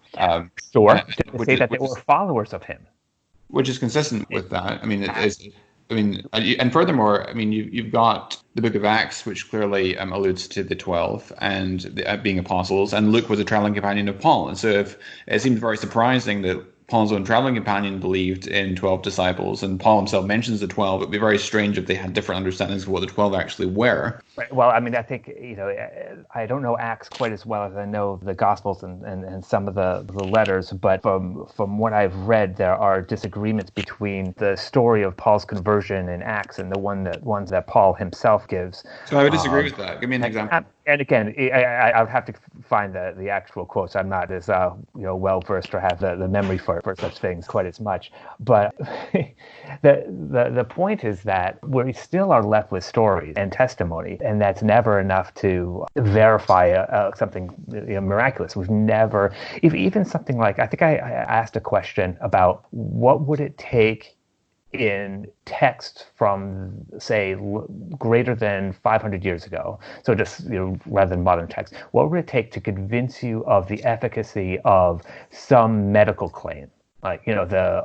Sure, to say that they were followers of him, which is consistent with that. I mean, it is. I mean, and furthermore, I mean, you've got the Book of Acts, which clearly alludes to the 12 and being apostles, and Luke was a traveling companion of Paul, and so if it seems very surprising that Paul's own traveling companion believed in 12 disciples, and Paul himself mentions the 12. It'd be very strange if they had different understandings of what the 12 actually were. Right. Well, I mean, I think, I don't know Acts quite as well as I know the Gospels and some of the letters, but from what I've read, there are disagreements between the story of Paul's conversion in Acts and the ones that Paul himself gives. So I would disagree with that. Give me an example. And again, I would have to find the actual quotes. I'm not as well versed or have the memory for such things quite as much. But the point is that we still are left with stories and testimony, and that's never enough to verify something miraculous. We've never, even something like, I think I asked a question about what would it take in text from, say, greater than 500 years ago, so just rather than modern text, what would it take to convince you of the efficacy of some medical claim, like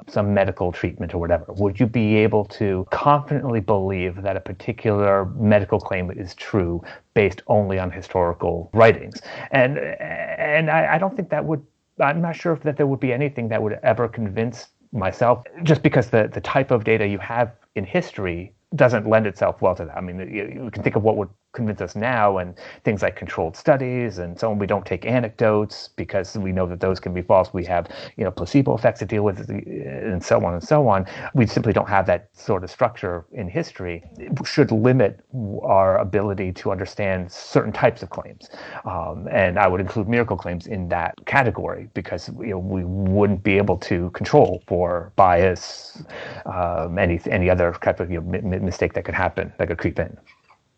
some medical treatment or whatever? Would you be able to confidently believe that a particular medical claim is true based only on historical writings? And I don't think that would. I'm not sure that there would be anything that would ever convince myself, just because the type of data you have in history doesn't lend itself well to that. I mean, you can think of what would convince us now, and things like controlled studies and so on. We don't take anecdotes because we know that those can be false. We have, placebo effects to deal with, and so on and so on. We simply don't have that sort of structure in history. It should limit our ability to understand certain types of claims, and I would include miracle claims in that category, because we wouldn't be able to control for bias, any other type of mistake that could happen, that could creep in.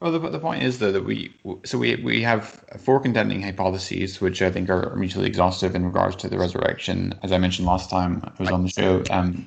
Well, the point is, though, that we have 4 contending hypotheses, which I think are mutually exhaustive in regards to the resurrection. As I mentioned last time I was on the show,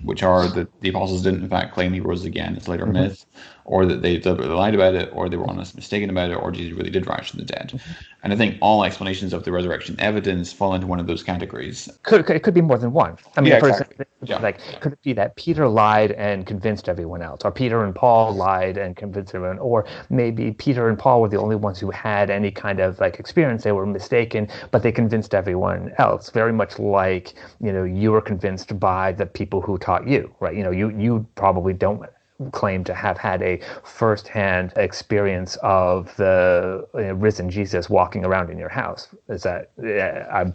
which are that the apostles didn't in fact claim he rose again. It's later myth, or that they deliberately lied about it, or they were honest mistaken about it, or Jesus really did rise from the dead. And I think all explanations of the resurrection evidence fall into one of those categories. It could be more than one. I mean, for exactly. example, could it be that Peter lied and convinced everyone else, or Peter and Paul lied and convinced everyone, or maybe Peter and Paul were the only ones who had any kind of experience. They were mistaken, but they convinced everyone else. Very much like, you were convinced by the people who taught you, right? You probably don't claim to have had a first-hand experience of the risen Jesus walking around in your house. Is that?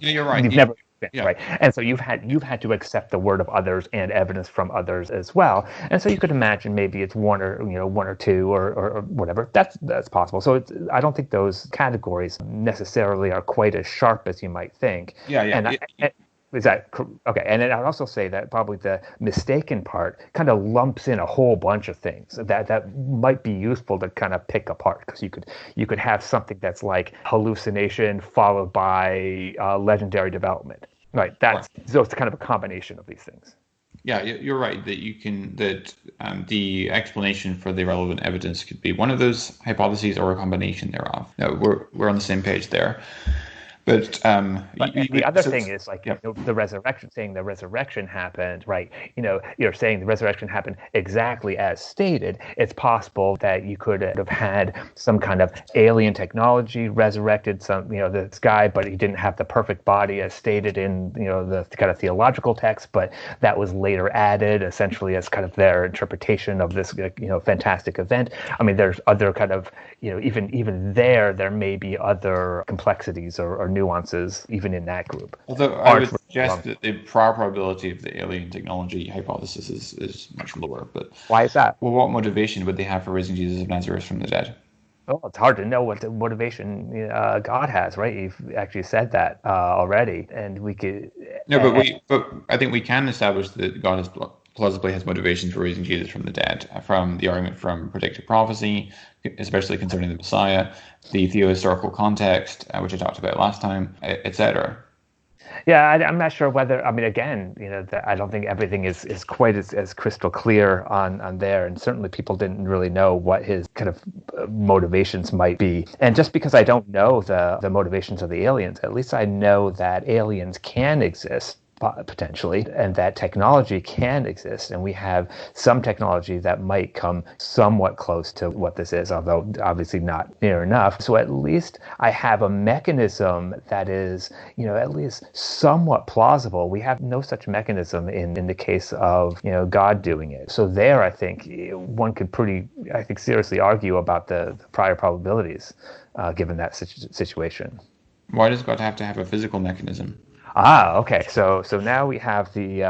You're right. You've never. Yeah. Right, and so you've had to accept the word of others and evidence from others as well, and so you could imagine maybe it's one or two or whatever. That's possible. So I don't think those categories necessarily are quite as sharp as you might think. Is that okay? And then I'd also say that probably the mistaken part kind of lumps in a whole bunch of things that might be useful to kind of pick apart, because you could have something that's like hallucination followed by legendary development, right? So it's kind of a combination of these things. Yeah, you're right that the explanation for the relevant evidence could be one of those hypotheses or a combination thereof. No, we're on the same page there. But the other thing is the resurrection, saying the resurrection happened, right? You're saying the resurrection happened exactly as stated. It's possible that you could have had some kind of alien technology resurrected this guy, but he didn't have the perfect body as stated in the kind of theological text, but that was later added essentially as kind of their interpretation of this fantastic event. I mean, there's other kind of even there may be other complexities or nuances even in that group. Although I would suggest that the prior probability of the alien technology hypothesis is much lower. But why is that? Well, what motivation would they have for raising Jesus of Nazareth from the dead? Well, it's hard to know what the motivation God has, right? You've actually said that already, and we could. No, but I think we can establish that God plausibly has motivation for raising Jesus from the dead, from the argument from predictive prophecy, especially concerning the Messiah, the theohistorical context, which I talked about last time, etc. Yeah, I'm not sure whether. I mean, again, I don't think everything is quite as crystal clear on there, and certainly people didn't really know what his kind of motivations might be. And just because I don't know the motivations of the aliens, at least I know that aliens can exist, potentially, and that technology can exist, and we have some technology that might come somewhat close to what this is, although obviously not near enough. So at least I have a mechanism that is, at least somewhat plausible. We have no such mechanism in the case of, God doing it. So there, I think one could seriously argue about the prior probabilities, given that situation. Why does God have to have a physical mechanism? Okay. So now we have he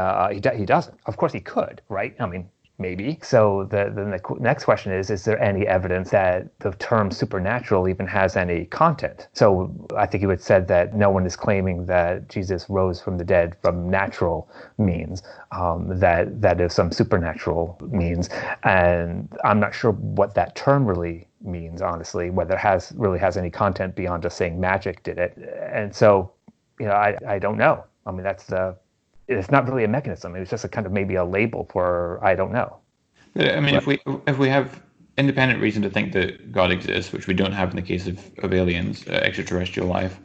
doesn't. Of course he could, right? I mean, maybe. So the next question is there any evidence that the term supernatural even has any content? So I think you had said that no one is claiming that Jesus rose from the dead from natural means, that is some supernatural means. And I'm not sure what that term really means, honestly, whether it really has any content beyond just saying magic did it. And so, I don't know. I mean, it's not really a mechanism. It's just a kind of maybe a label for I don't know. I mean, if we have independent reason to think that God exists, which we don't have in the case of aliens, extraterrestrial life,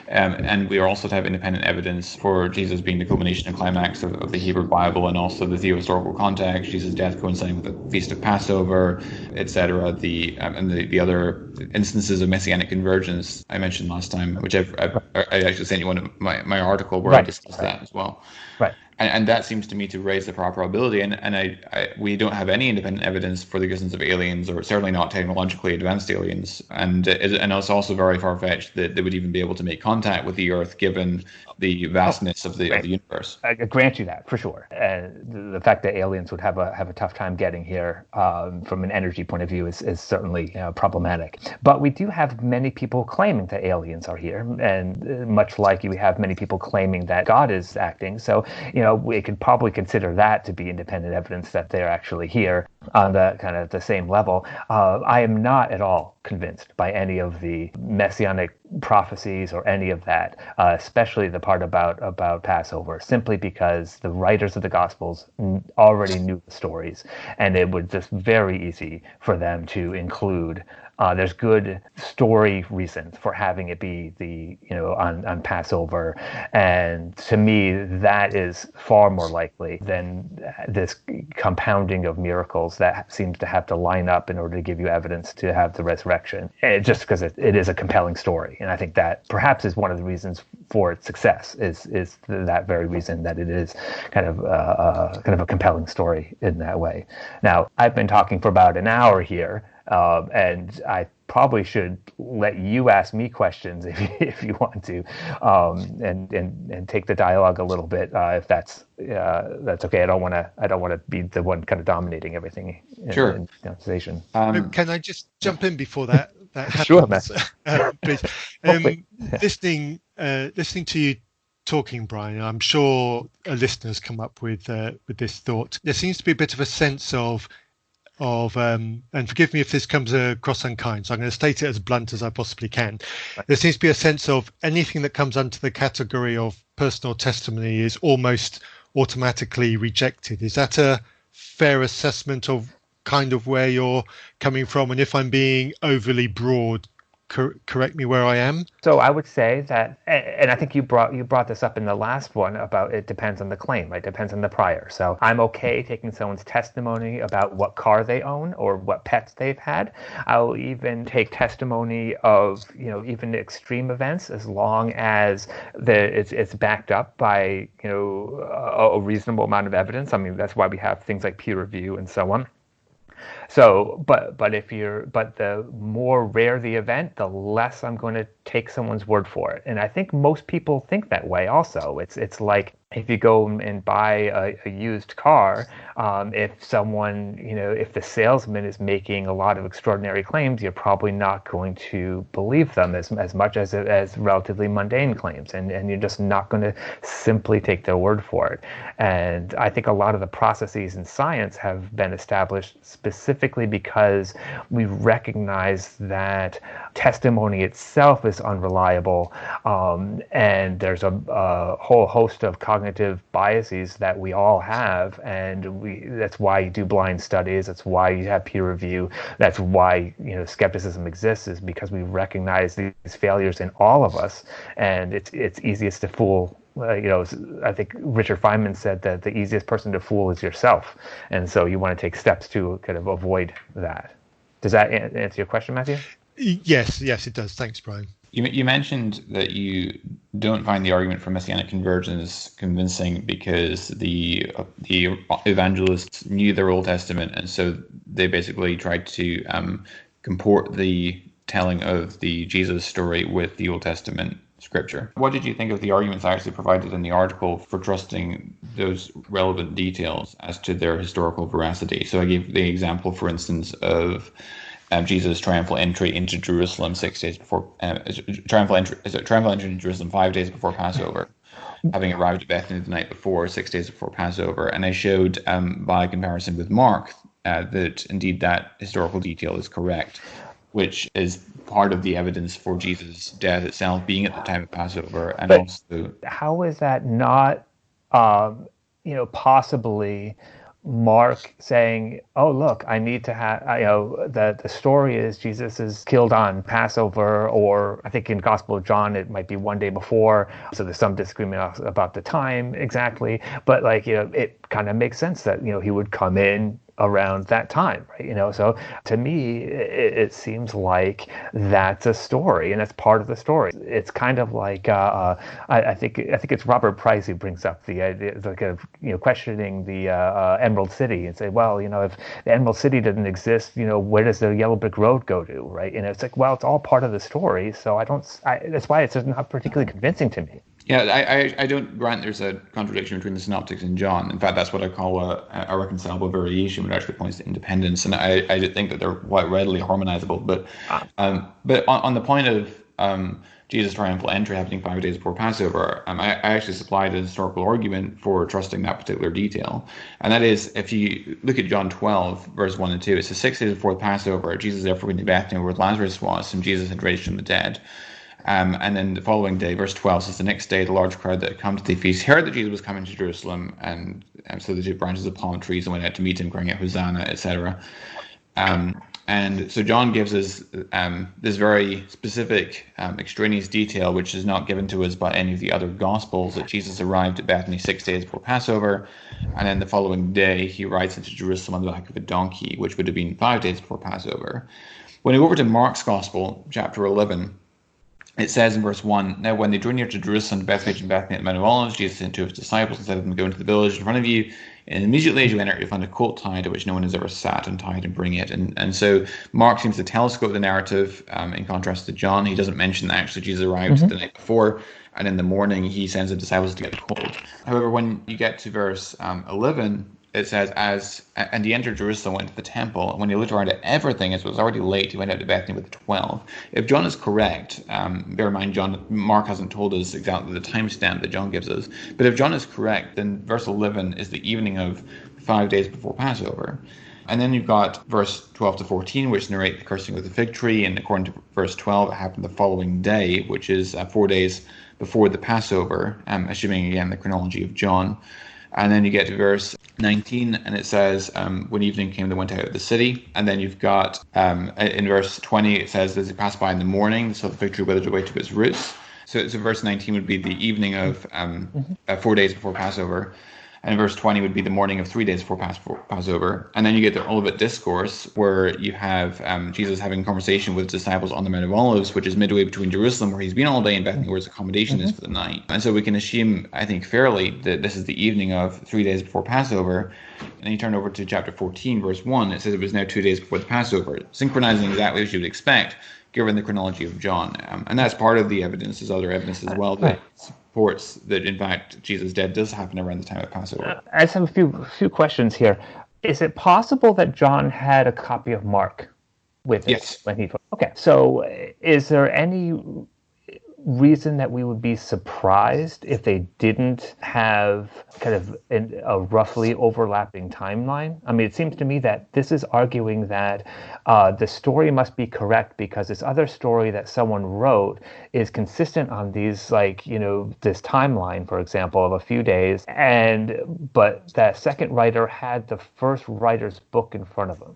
and we also have independent evidence for Jesus being the culmination and climax of the Hebrew Bible, and also the theohistorical context, Jesus' death coinciding with the Feast of Passover, etc. And the other instances of messianic convergence I mentioned last time, which I actually sent you one of my article where I discussed that as well. Right. And that seems to me to raise the proper probability. We don't have any independent evidence for the existence of aliens, or certainly not technologically advanced aliens. And it's also very far-fetched that they would even be able to make contact with the Earth, given the vastness of the universe. I grant you that, for sure. And the fact that aliens would have a tough time getting here from an energy point of view is certainly problematic. But we do have many people claiming that aliens are here, and much like you have many people claiming that God is acting. So, we could probably consider that to be independent evidence that they're actually here on the kind of the same level. I am not at all convinced by any of the messianic prophecies or any of that, especially the part about Passover, simply because the writers of the Gospels already knew the stories, and it was just very easy for them to include. There's good story reasons for having it be on Passover, and to me that is far more likely than this compounding of miracles that seems to have to line up in order to give you evidence to have the resurrection. Just because it is a compelling story, and I think that perhaps is one of the reasons for its success is that very reason that it is kind of a compelling story in that way. Now, I've been talking for about an hour here. And I probably should let you ask me questions if you want to, and take the dialogue a little bit if that's okay. I don't want to be the one kind of dominating everything in the conversation. Can I just jump in before that happens? Sure, Matt. Please. Listening to you talking, Brian, I'm sure listeners come up with this thought. There seems to be a bit of a sense of and forgive me if this comes across unkind, so I'm going to state it as blunt as I possibly can. There seems to be a sense of anything that comes under the category of personal testimony is almost automatically rejected. Is that a fair assessment of kind of where you're coming from? And if I'm being overly broad, correct me where I am. So I would say that, and I think you brought this up in the last one about it depends on the claim, right? It depends on the prior. So I'm okay taking someone's testimony about what car they own or what pets they've had. I'll even take testimony of even extreme events as long as it's backed up by a reasonable amount of evidence. I mean, that's why we have things like peer review and so on. So, but the more rare the event, the less I'm going to take someone's word for it. And I think most people think that way also. It's like if you go and buy a used car, if someone, if the salesman is making a lot of extraordinary claims, you're probably not going to believe them as much as relatively mundane claims. And you're just not going to simply take their word for it. And I think a lot of the processes in science have been established specifically because we recognize that testimony itself is unreliable, and there's a whole host of cognitive biases that we all have, and that's why you do blind studies, that's why you have peer review, that's why skepticism exists, is because we recognize these failures in all of us, and it's easiest to fool. I think Richard Feynman said that the easiest person to fool is yourself, and so you want to take steps to kind of avoid that. Does that answer your question, Matthew? Yes, it does. Thanks, Brian. You mentioned that you don't find the argument for messianic convergence convincing because the evangelists knew their Old Testament, and so they basically tried to comport the telling of the Jesus story with the Old Testament scripture. What did you think of the arguments I actually provided in the article for trusting those relevant details as to their historical veracity? So I gave the example, for instance, of Jesus' triumphal entry into Jerusalem 6 days before, triumphal entry into Jerusalem 5 days before Passover, having arrived at Bethany the night before, 6 days before Passover. And I showed, by comparison with Mark, that indeed that historical detail is correct, which is part of the evidence for Jesus' death itself being at the time of Passover. And but also, how is that not, possibly Mark saying, "Oh, look, I need to have," the story is Jesus is killed on Passover, or I think in Gospel of John it might be one day before. So there's some disagreement about the time exactly, but it kind of makes sense that he would come in around that time, right? So to me, it seems like that's a story, and that's part of the story. It's kind of like I think it's Robert Price who brings up the idea, like questioning the Emerald City and say, well, if the Emerald City didn't exist, where does the Yellow Brick Road go to, right? It's like, well, it's all part of the story, so that's why it's just not particularly convincing to me. Yeah, I don't grant there's a contradiction between the Synoptics and John. In fact, that's what I call a reconcilable variation, which actually points to independence, and I think that they're quite readily harmonizable. But on the point of Jesus' triumphal entry happening 5 days before Passover, I actually supplied a historical argument for trusting that particular detail, and that is, if you look at John 12, verse 1 and 2, it says 6 days before the Passover, Jesus therefore went to Bethany where Lazarus was, whom Jesus had raised from the dead. And then the following day, verse 12 says, the next day, the large crowd that had come to the feast heard that Jesus was coming to Jerusalem, and so they took branches of palm trees and went out to meet him, crying out, Hosanna, etc. And so John gives us this very specific extraneous detail, which is not given to us by any of the other Gospels, that Jesus arrived at Bethany 6 days before Passover, and then the following day, he rides into Jerusalem on the back of a donkey, which would have been 5 days before Passover. When you go over to Mark's Gospel, chapter 11, it says in verse 1, now when they drew near to Jerusalem, to Bethphage and Bethany at the Mount of Olives, Jesus sent two of his disciples and said to them, go into the village in front of you, and immediately as you enter, you'll find a colt tied to which no one has ever sat, untied, and bring it. And so Mark seems to telescope the narrative in contrast to John. He doesn't mention that actually Jesus arrived the night before, and in the morning he sends the disciples to get the colt. However, when you get to verse 11, it says, and he entered Jerusalem, went to the temple, and when he looked around at everything, as it was already late, he went out to Bethany with the 12. If John is correct, bear in mind, Mark hasn't told us exactly the timestamp that John gives us, but if John is correct, then verse 11 is the evening of 5 days before Passover. And then you've got verse 12 to 14, which narrate the cursing of the fig tree, and according to verse 12, it happened the following day, which is 4 days before the Passover, assuming, again, the chronology of John. And then you get to verse 19, and it says, when evening came, they went out of the city. And then you've got, in verse 20, it says, as they passed by in the morning, so the fig tree withered away to its roots. So verse 19 would be the evening of 4 days before Passover. And verse 20 would be the morning of 3 days before Passover. And then you get the Olivet Discourse, where you have Jesus having a conversation with his disciples on the Mount of Olives, which is midway between Jerusalem, where he's been all day, and Bethany, where his accommodation is for the night. And so we can assume, I think fairly, that this is the evening of 3 days before Passover. And you turn over to chapter 14, verse 1, it says it was now 2 days before the Passover, synchronizing exactly as you would expect, given the chronology of John. And that's part of the evidence. There's other evidence as well that supports that, in fact, Jesus' death does happen around the time of Passover. I just have a few questions here. Is it possible that John had a copy of Mark with it when he... Okay, so is there any reason that we would be surprised if they didn't have kind of a roughly overlapping timeline? I mean, it seems to me that this is arguing that the story must be correct because this other story that someone wrote is consistent on these, this timeline, for example, of a few days, but that second writer had the first writer's book in front of him.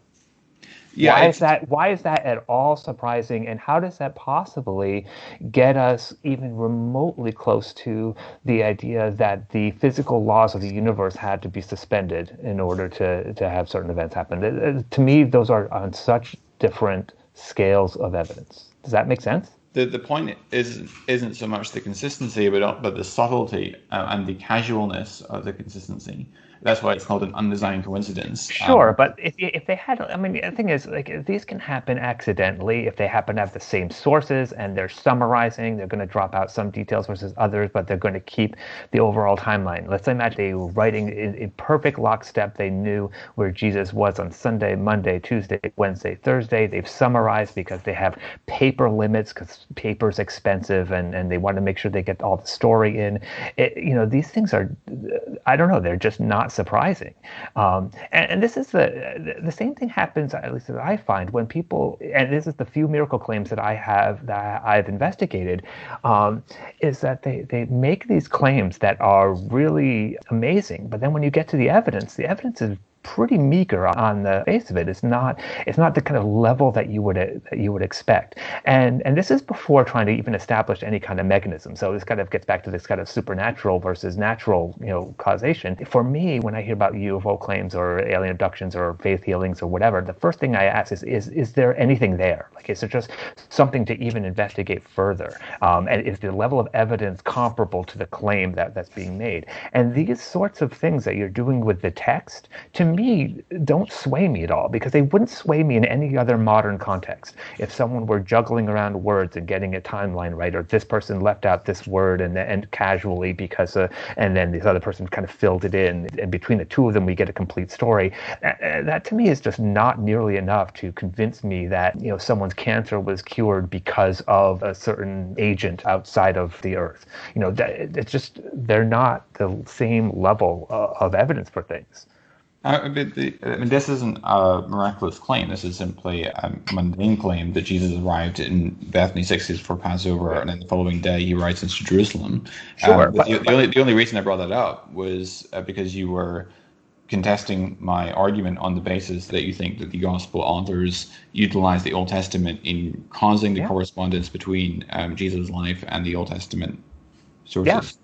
Yeah, why is that at all surprising, and how does that possibly get us even remotely close to the idea that the physical laws of the universe had to be suspended in order to have certain events happen? To me, those are on such different scales of evidence. Does that make sense? The point isn't so much the consistency, but the subtlety and the casualness of the consistency. That's why it's called an undesigned coincidence. Sure, but if they had, I mean, the thing is, these can happen accidentally if they happen to have the same sources and they're summarizing. They're going to drop out some details versus others, but they're going to keep the overall timeline. Let's imagine they were writing in perfect lockstep. They knew where Jesus was on Sunday, Monday, Tuesday, Wednesday, Thursday. They've summarized because they have paper limits because paper's expensive and they want to make sure they get all the story in. These things are, I don't know, they're just not surprising. And this is the same thing happens, at least that I find, when people, and this is the few miracle claims that I've investigated, is that they make these claims that are really amazing, but then when you get to the evidence is pretty meager on the face of it. It's not the kind of level that you would expect. And this is before trying to even establish any kind of mechanism. So this kind of gets back to this kind of supernatural versus natural, causation. For me, when I hear about UFO claims or alien abductions or faith healings or whatever, the first thing I ask is there anything there? Like, is there just something to even investigate further? And is the level of evidence comparable to the claim that's being made? And these sorts of things that you're doing with the text, to me, don't sway me at all, because they wouldn't sway me in any other modern context. If someone were juggling around words and getting a timeline right, or this person left out this word and casually because and then this other person kind of filled it in, and between the two of them we get a complete story. That to me is just not nearly enough to convince me that someone's cancer was cured because of a certain agent outside of the earth. It's just, they're not the same level of evidence for things. This isn't a miraculous claim. This is simply a mundane claim that Jesus arrived in Bethany 6 days before Passover, and then the following day he rides into Jerusalem. Sure. The only reason I brought that up was because you were contesting my argument on the basis that you think that the gospel authors utilize the Old Testament in causing the correspondence between Jesus' life and the Old Testament sources. Yeah.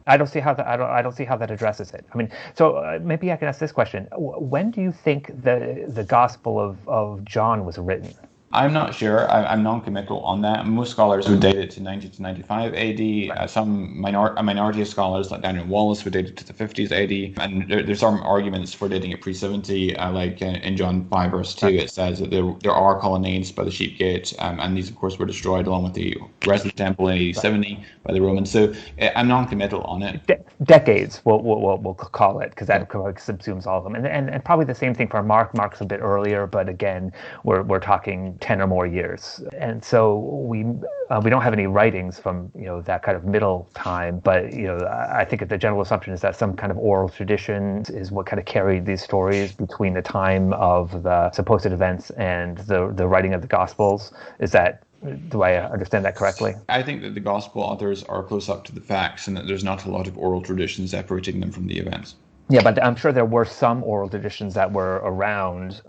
I don't see how that. I don't see how that addresses it. I mean, so maybe I can ask this question: when do you think the Gospel of John was written? I'm not sure. I'm non-committal on that. Most scholars would date it to 90 to 95 AD. Some a minority of scholars, like Daniel Wallace, would date it to the 50s AD. And there's some arguments for dating it pre-70, like in John 5 verse 2, it says that there are colonnades by the sheep gate, and these, of course, were destroyed along with the rest of the temple in AD 70 by the Romans. So I'm non-committal on it. Decades, we'll call it, because that subsumes all of them. And probably the same thing for Mark. Mark's a bit earlier, but again, we're talking 10 or more years. And so we don't have any writings from that kind of middle time, but I think the general assumption is that some kind of oral tradition is what kind of carried these stories between the time of the supposed events and the writing of the Gospels. Do I understand that correctly? I think that the Gospel authors are close up to the facts, and that there's not a lot of oral tradition separating them from the events. Yeah, but I'm sure there were some oral traditions that were around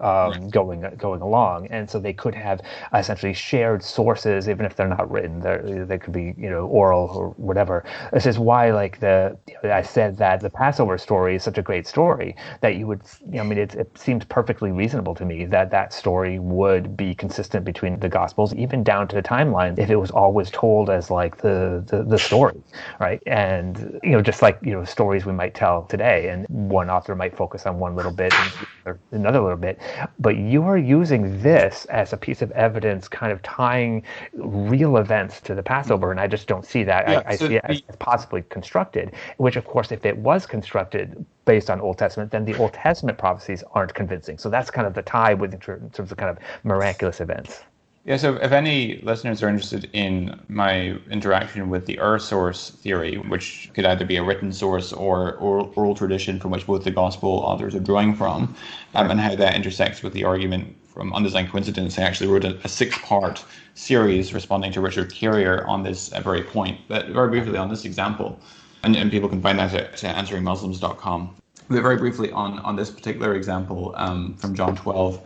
going along, and so they could have essentially shared sources, even if they're not written. They could be oral or whatever. This is why, I said that the Passover story is such a great story that you would. It seems perfectly reasonable to me that story would be consistent between the Gospels, even down to the timeline, if it was always told as like the story, right? And just like stories we might tell today, and one author might focus on one little bit and another little bit, but you are using this as a piece of evidence kind of tying real events to the Passover, and I just don't see that. I see it as possibly constructed, which of course, if it was constructed based on Old Testament, then the Old Testament prophecies aren't convincing. So that's kind of the tie in terms of kind of miraculous events. Yeah, so if any listeners are interested in my interaction with the source theory, which could either be a written source or oral tradition from which both the gospel authors are drawing from, and how that intersects with the argument from undesigned coincidence, I actually wrote a 6-part series responding to Richard Carrier on this very point. But very briefly on this example, and people can find that at answeringmuslims.com. But very briefly on this particular example from John 12,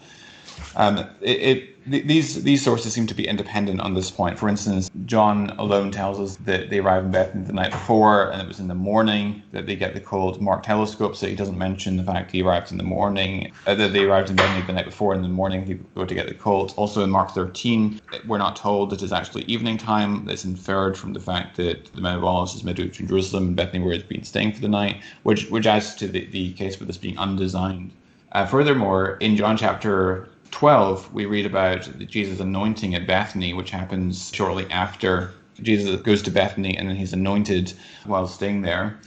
these sources seem to be independent on this point. For instance, John alone tells us that they arrived in Bethany the night before, and it was in the morning that they get the cold. Mark telescopes, so he doesn't mention the fact he arrived in the morning, that they arrived in Bethany the night before, and in the morning he go to get the cold. Also in Mark 13, we're not told that it's actually evening time. It's inferred from the fact that the Mount of Olives is midway between Jerusalem and Bethany, where it's been staying for the night, which adds to the case for this being undesigned. Furthermore, in John chapter 12, we read about Jesus' anointing at Bethany, which happens shortly after Jesus goes to Bethany, and then he's anointed while staying there.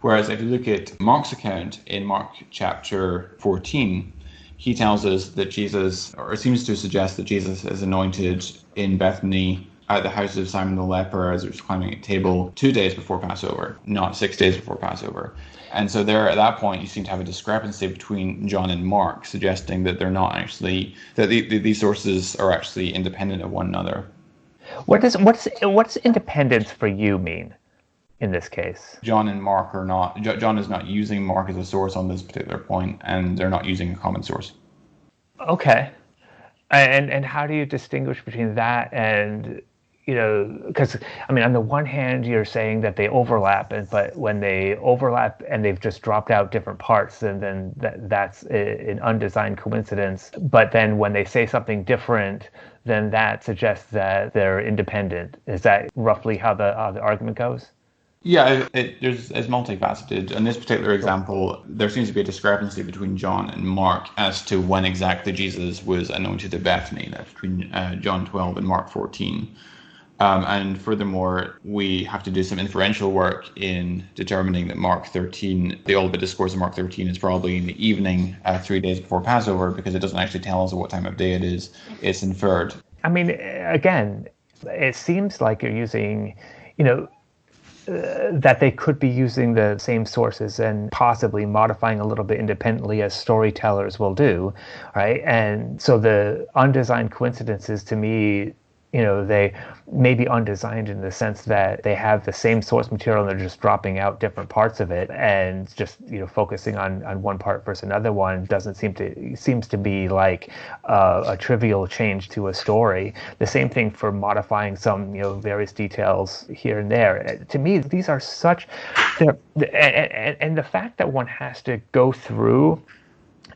Whereas if you look at Mark's account in Mark chapter 14, he tells us that Jesus, or seems to suggest that Jesus is anointed in Bethany at the house of Simon the leper as he was climbing a table 2 days before Passover, not 6 days before Passover. And so there, at that point, you seem to have a discrepancy between John and Mark, suggesting that they're not actually, that these sources are actually independent of one another. What's independence for you mean? in this case? John and Mark are not. John is not using Mark as a source on this particular point, and they're not using a common source. Okay. And how do you distinguish between that and, because I mean, on the one hand, you're saying that they overlap, but when they overlap and they've just dropped out different parts, then that's an undesigned coincidence. But then when they say something different, then that suggests that they're independent. Is that roughly how the argument goes? Yeah, it's multifaceted. In this particular example, there seems to be a discrepancy between John and Mark as to when exactly Jesus was anointed at Bethany. That's between John 12 and Mark 14. And furthermore, we have to do some inferential work in determining that Mark 13, the Olivet Discourse of Mark 13, is probably in the evening, 3 days before Passover, because it doesn't actually tell us what time of day it is. It's inferred. I mean, again, it seems like you're using, that they could be using the same sources and possibly modifying a little bit independently, as storytellers will do, right? And so the undesigned coincidences, to me, they may be undesigned in the sense that they have the same source material and they're just dropping out different parts of it, and just focusing on one part versus another one seems to be like a trivial change to a story. The same thing for modifying some various details here and there. To me, these are and the fact that one has to go through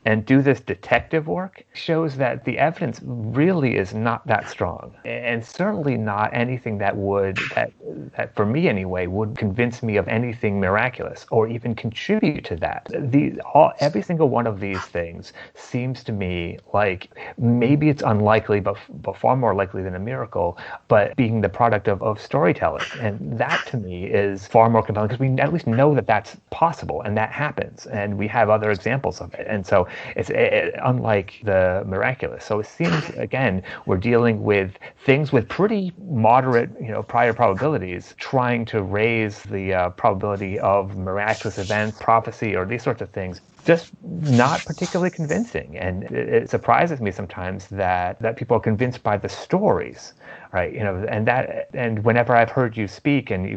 and do this detective work shows that the evidence really is not that strong, and certainly not anything that for me anyway, would convince me of anything miraculous or even contribute to that. Every single one of these things seems to me like maybe it's unlikely, but far more likely than a miracle, but being the product of storytelling. And that to me is far more compelling, because we at least know that that's possible and that happens, and we have other examples of it. And so it's unlike the miraculous. So it seems, again, we're dealing with things with pretty moderate, prior probabilities, trying to raise the probability of miraculous events, prophecy, or these sorts of things. Just not particularly convincing. And it surprises me sometimes that people are convinced by the stories, right? And whenever I've heard you speak, and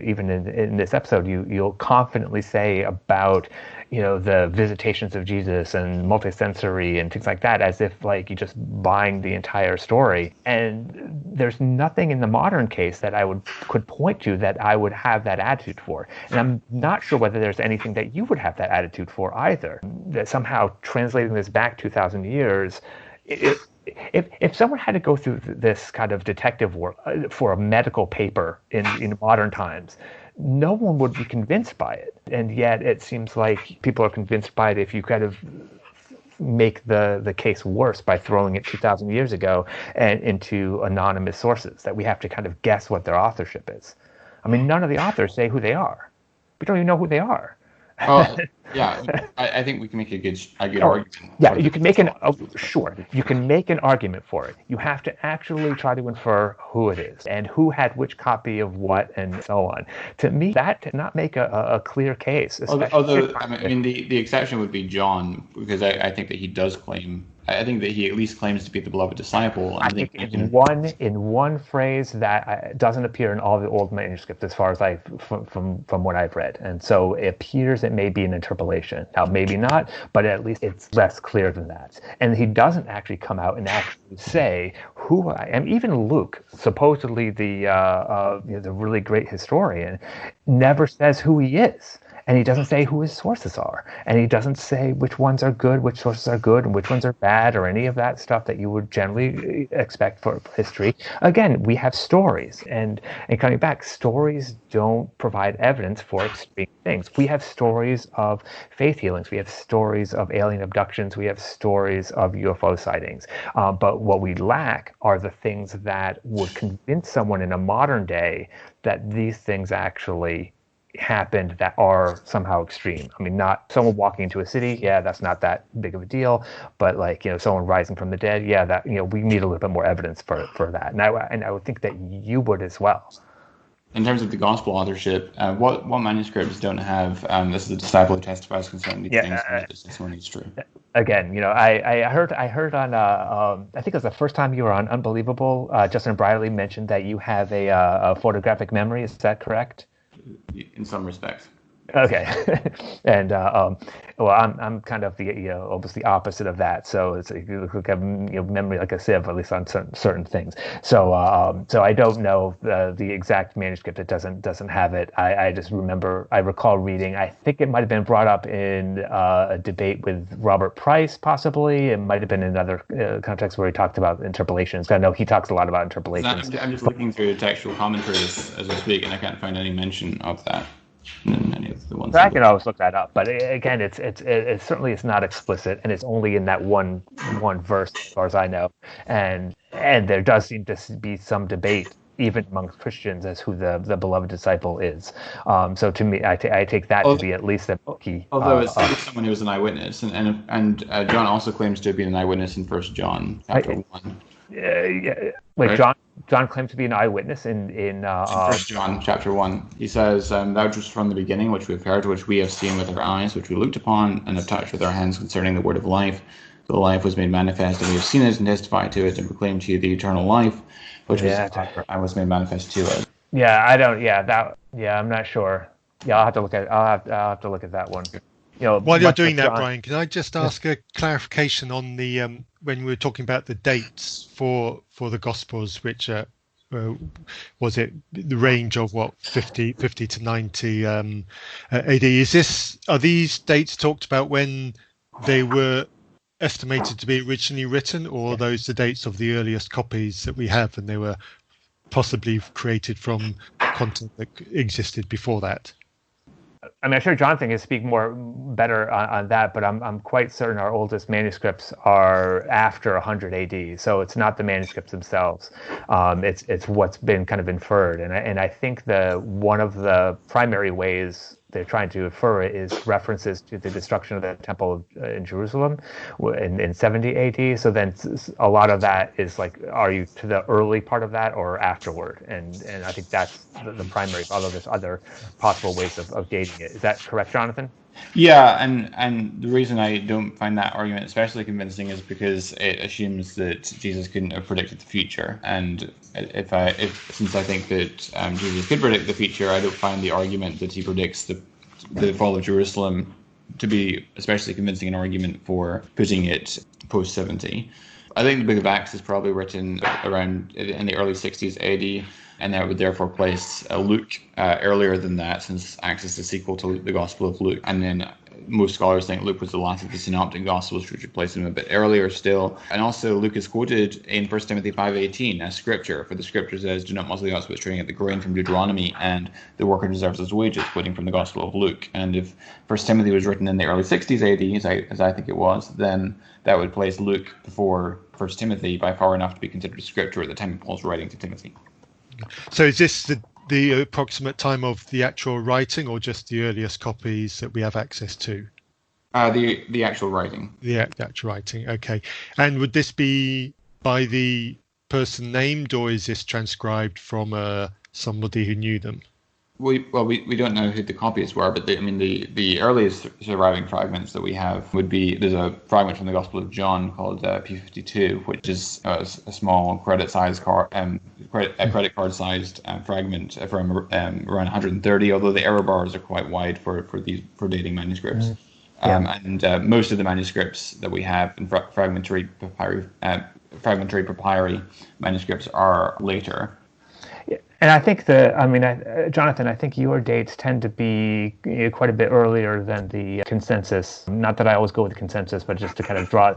even in this episode, you'll confidently say about the visitations of Jesus and multisensory and things like that, as if like you're just buying the entire story. And there's nothing in the modern case that I could point to that I would have that attitude for. And I'm not sure whether there's anything that you would have that attitude for either. That somehow translating this back 2,000 years, if someone had to go through this kind of detective work for a medical paper in modern times, no one would be convinced by it. And yet it seems like people are convinced by it if you kind of make the case worse by throwing it 2,000 years ago and into anonymous sources that we have to kind of guess what their authorship is. I mean, none of the authors say who they are. We don't even know who they are. Yeah, I think we can make a good argument. Yeah, you can make you can make an argument for it. You have to actually try to infer who it is and who had which copy of what and so on. To me, that did not make a clear case. Although I mean, the exception would be John, because I think that he does claim. I think that he at least claims to be the beloved disciple. I think in one phrase that doesn't appear in all the old manuscripts, as far as from what I've read, and so it appears it may be an interpolation. Now, maybe not, but at least it's less clear than that. And he doesn't actually come out and actually say who I am. Even Luke, supposedly the really great historian, never says who he is. And he doesn't say who his sources are. And he doesn't say which ones are good, which sources are good, and which ones are bad, or any of that stuff that you would generally expect for history. Again, we have stories. And coming back, stories don't provide evidence for extreme things. We have stories of faith healings. We have stories of alien abductions. We have stories of UFO sightings. But what we lack are the things that would convince someone in a modern day that these things actually happened that are somehow extreme. I mean, not someone walking into a city, yeah, that's not that big of a deal, but like, someone rising from the dead, yeah, that, we need a little bit more evidence for that. And I would think that you would as well. In terms of the gospel authorship, what manuscripts don't have this is a disciple who testifies concerning these things, and this testimony is true? Again, I heard on I think it was the first time you were on Unbelievable, Justin Briley mentioned that you have a photographic memory. Is that correct? in some respects. Okay, and well, I'm kind of the almost the opposite of that. So it's like, memory like a sieve, at least on certain things. So so I don't know the exact manuscript. It doesn't have it. I just recall reading. I think it might have been brought up in a debate with Robert Price, possibly. It might have been in another context where he talked about interpolations. I know he talks a lot about interpolations. I'm just looking through textual commentaries as we speak, and I can't find any mention of that. Any of the ones I can always look that up, but again, it certainly is not explicit, and it's only in that one verse, as far as I know, and there does seem to be some debate even amongst Christians as who the beloved disciple is. So to me, I take that to be at least the key. Although it's someone who was an eyewitness, and John also claims to have been an eyewitness in 1 John chapter 1. Wait, right? John claims to be an eyewitness in 1 John chapter 1. He says, "That which was from the beginning, which we have heard, which we have seen with our eyes, which we looked upon and have touched with our hands concerning the word of life. The life was made manifest, and we have seen it and testified to it and proclaimed to you the eternal life, which was made manifest to us." I'm not sure. Yeah, I'll have to look at. I'll have to look at that one. While you're doing that, Brian, can I just ask a clarification on the when we were talking about the dates for the Gospels, which was it the range of 50 to 90 AD? Are these dates talked about when they were estimated to be originally written, or are those the dates of the earliest copies that we have, and they were possibly created from content that existed before that? I mean, I'm sure Jonathan can speak better on that, but I'm quite certain our oldest manuscripts are after 100 AD. So it's not the manuscripts themselves; it's what's been kind of inferred. And I think one of the primary ways they're trying to infer it is references to the destruction of the temple in Jerusalem in 70 AD. So then a lot of that is like, are you to the early part of that or afterward? And I think that's the primary, although there's other possible ways of dating it. Is that correct, Jonathan? Yeah, and the reason I don't find that argument especially convincing is because it assumes that Jesus couldn't have predicted the future. And since I think that Jesus could predict the future, I don't find the argument that he predicts the fall of Jerusalem to be especially convincing an argument for putting it post 70. I think the Book of Acts is probably written around in the early 60s AD. And that would therefore place Luke earlier than that, since Acts is the sequel to the Gospel of Luke. And then most scholars think Luke was the last of the synoptic Gospels, which would place him a bit earlier still. And also Luke is quoted in 1 Timothy 5:18 as scripture, for the scripture says, "Do not muzzle the ox which treading at the grain," from Deuteronomy, and "the worker deserves his wages," quoting from the Gospel of Luke. And if 1 Timothy was written in the early 60s AD, as I think it was, then that would place Luke before 1 Timothy by far enough to be considered scripture at the time of Paul's writing to Timothy. So is this the approximate time of the actual writing, or just the earliest copies that we have access to? The actual writing. The actual writing, okay. And would this be by the person named, or is this transcribed from somebody who knew them? We don't know who the copies were, but the earliest surviving fragments that we have would be, there's a fragment from the Gospel of John called P52, which is a small credit card sized fragment from around 130, although the error bars are quite wide for dating manuscripts. And most of the manuscripts that we have in fragmentary papyri manuscripts are later. And I think Jonathan, I think your dates tend to be quite a bit earlier than the consensus. Not that I always go with the consensus, but just to kind of draw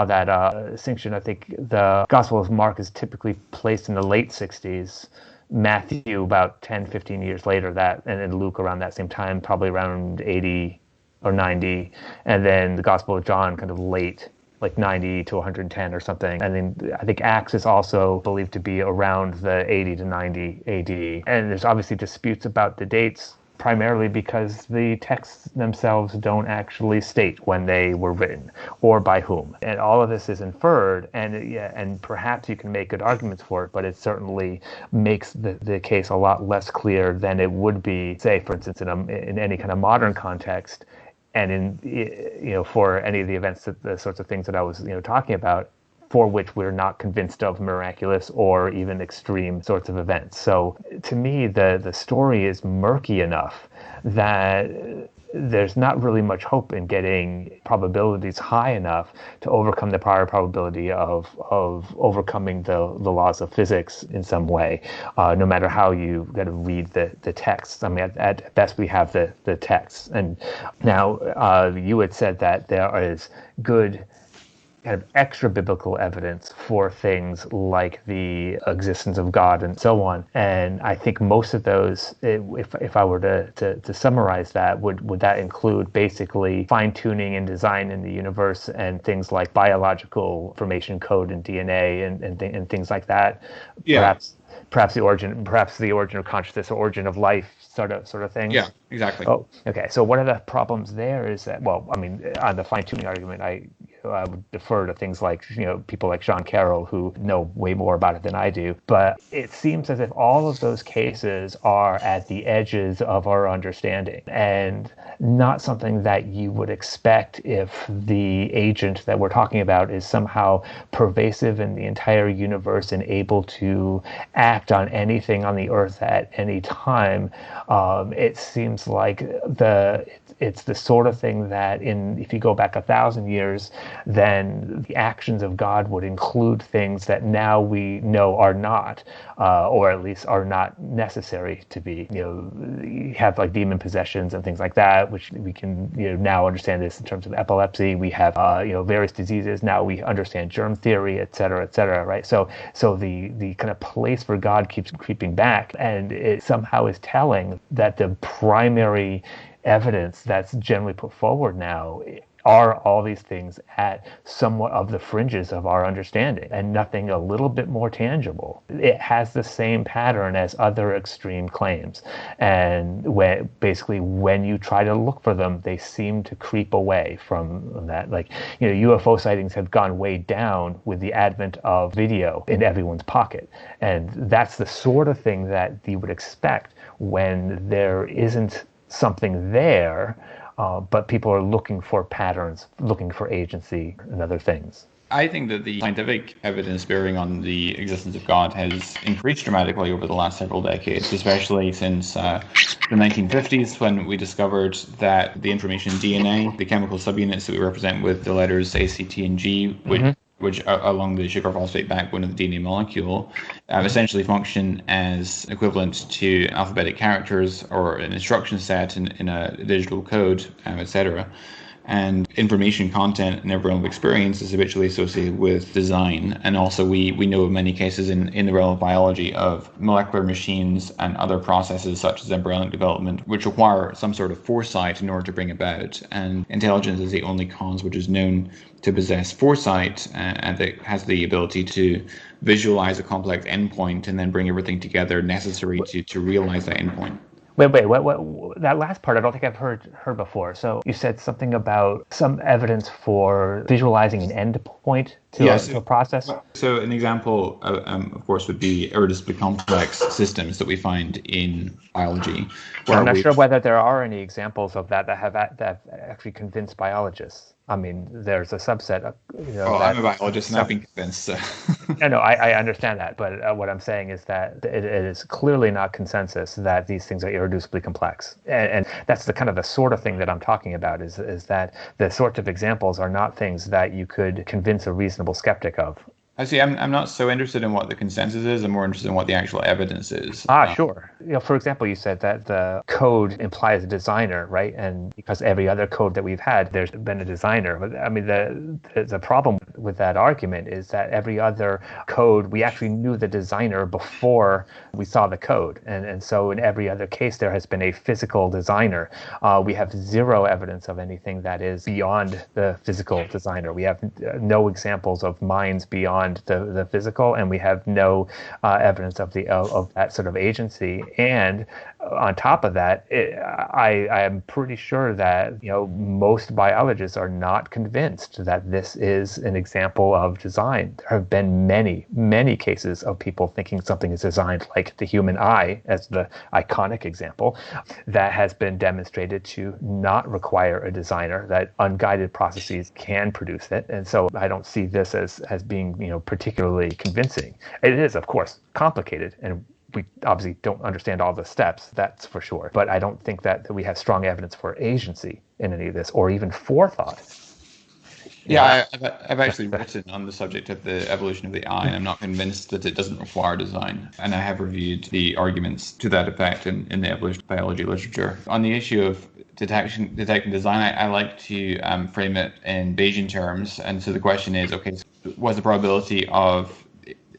that distinction. I think the Gospel of Mark is typically placed in the late 60s. Matthew about 10, 15 years later, and then Luke around that same time, probably around 80 or 90. And then the Gospel of John kind of late, like 90 to 110 or something. And then I think Acts is also believed to be around the 80 to 90 AD. And there's obviously disputes about the dates, primarily because the texts themselves don't actually state when they were written or by whom. And all of this is inferred, and perhaps you can make good arguments for it, but it certainly makes the case a lot less clear than it would be, say, for instance, in any kind of modern context. And for any of the events, the sorts of things that I was talking about, for which we're not convinced of miraculous or even extreme sorts of events. So to me, the story is murky enough that there's not really much hope in getting probabilities high enough to overcome the prior probability of overcoming the laws of physics in some way, no matter how you kind of read the text. I mean, at best, we have the text. And now you had said that there is good kind of extra biblical evidence for things like the existence of God and so on. And I think most of those, if I were to summarize that, would that include basically fine-tuning and design in the universe and things like biological information code and DNA and things like that? Yeah. Perhaps the origin of consciousness or origin of life sort of things. Yeah, exactly. Oh, okay. So one of the problems there is that, well, I mean, on the fine-tuning argument, I would defer to things like, people like Sean Carroll who know way more about it than I do. But it seems as if all of those cases are at the edges of our understanding and not something that you would expect if the agent that we're talking about is somehow pervasive in the entire universe and able to act on anything on the earth at any time. It seems like it's the sort of thing that if you go back 1,000 years, then the actions of God would include things that now we know are not, or at least are not necessary to be. You have like demon possessions and things like that, which we can now understand this in terms of epilepsy. We have various diseases. Now we understand germ theory, et cetera, right? So the kind of place where God keeps creeping back, and it somehow is telling that the primary evidence that's generally put forward now are all these things at somewhat of the fringes of our understanding and nothing a little bit more tangible. It has the same pattern as other extreme claims. And when you try to look for them, they seem to creep away from that. Like, UFO sightings have gone way down with the advent of video in everyone's pocket. And that's the sort of thing that you would expect when there isn't something there, but people are looking for patterns, looking for agency and other things. I think that the scientific evidence bearing on the existence of God has increased dramatically over the last several decades, especially since the 1950s, when we discovered that the information in DNA, the chemical subunits that we represent with the letters A, C, T, and G, which are along the sugar phosphate backbone of the DNA molecule, essentially function as equivalent to alphabetic characters or an instruction set in a digital code, etc. And information content in every realm of experience is habitually associated with design. And also we know of many cases in the realm of biology of molecular machines and other processes such as embryonic development, which require some sort of foresight in order to bring about. And intelligence is the only cause which is known to possess foresight and that has the ability to visualize a complex endpoint and then bring everything together necessary to realize that endpoint. Wait, what? That last part I don't think I've heard before. So you said something about some evidence for visualizing an endpoint to a process? So an example, of course, would be irreducibly complex systems that we find in biology. I'm not sure whether there are any examples of that have actually convinced biologists. I mean, there's a subset of, I'm a biologist and I've been convinced. So. No, I understand that. But what I'm saying is that it is clearly not consensus that these things are irreducibly complex. And that's the sort of thing that I'm talking about is that the sorts of examples are not things that you could convince a reasonable skeptic of. I see. I'm not so interested in what the consensus is. I'm more interested in what the actual evidence is. Sure. For example, you said that the code implies a designer, right? And because every other code that we've had, there's been a designer. But I mean, the problem with that argument is that every other code, we actually knew the designer before we saw the code. And so in every other case, there has been a physical designer. We have zero evidence of anything that is beyond the physical designer. We have no examples of minds beyond beyond the physical, and we have no evidence of that sort of agency. And on top of that, I am pretty sure that most biologists are not convinced that this is an example of design. There have been many cases of people thinking something is designed, like the human eye as the iconic example, that has been demonstrated to not require a designer, that unguided processes can produce it. And so I don't see this as being particularly convincing. It is, of course, complicated, and we obviously don't understand all the steps, that's for sure. But I don't think that we have strong evidence for agency in any of this, or even forethought. Yeah, I've actually written on the subject of the evolution of the eye, and I'm not convinced that it doesn't require design. And I have reviewed the arguments to that effect in the evolution biology literature. On the issue of detecting design, I like to frame it in Bayesian terms. And so the question is, okay, so what's the probability of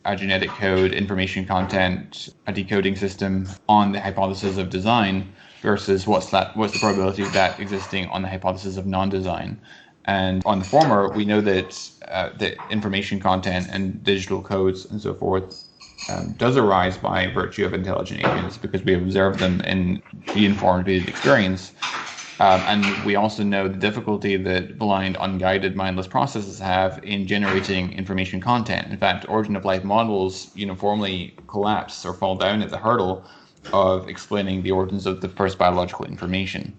a genetic code, information content, a decoding system on the hypothesis of design versus what's the probability of that existing on the hypothesis of non-design? And on the former, we know that the information content and digital codes and so forth does arise by virtue of intelligent agents, because we observe them in the informed experience. And we also know the difficulty that blind, unguided, mindless processes have in generating information content. In fact, origin of life models uniformly collapse or fall down at the hurdle of explaining the origins of the first biological information,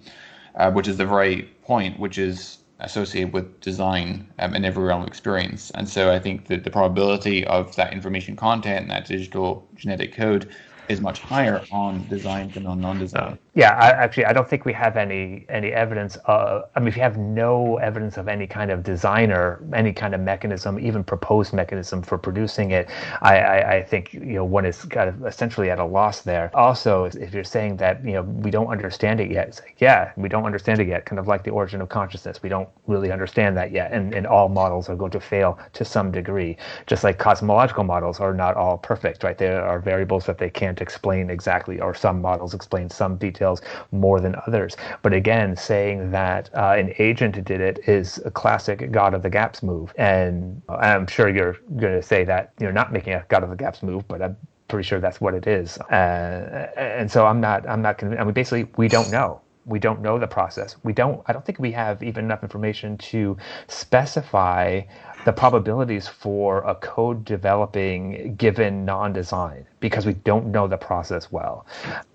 which is the very point which is associated with design in every realm of experience. And so I think that the probability of that information content and that digital genetic code is much higher on design than on non-design. I don't think we have any evidence of, if you have no evidence of any kind of designer, any kind of mechanism, even proposed mechanism for producing it, I think one is kind of essentially at a loss there. Also, if you're saying that we don't understand it yet, it's like, we don't understand it yet, kind of like the origin of consciousness. We don't really understand that yet, and all models are going to fail to some degree. Just like cosmological models are not all perfect, right? There are variables that they can't explain exactly, or some models explain some details more than others. But again, saying that an agent did it is a classic God of the gaps move. And I'm sure you're going to say that you're not making a God of the gaps move, but I'm pretty sure that's what it is. And so I'm not convinced. Basically, we don't know. We don't know the process. I don't think we have even enough information to specify the probabilities for a code developing given non-design, because we don't know the process well.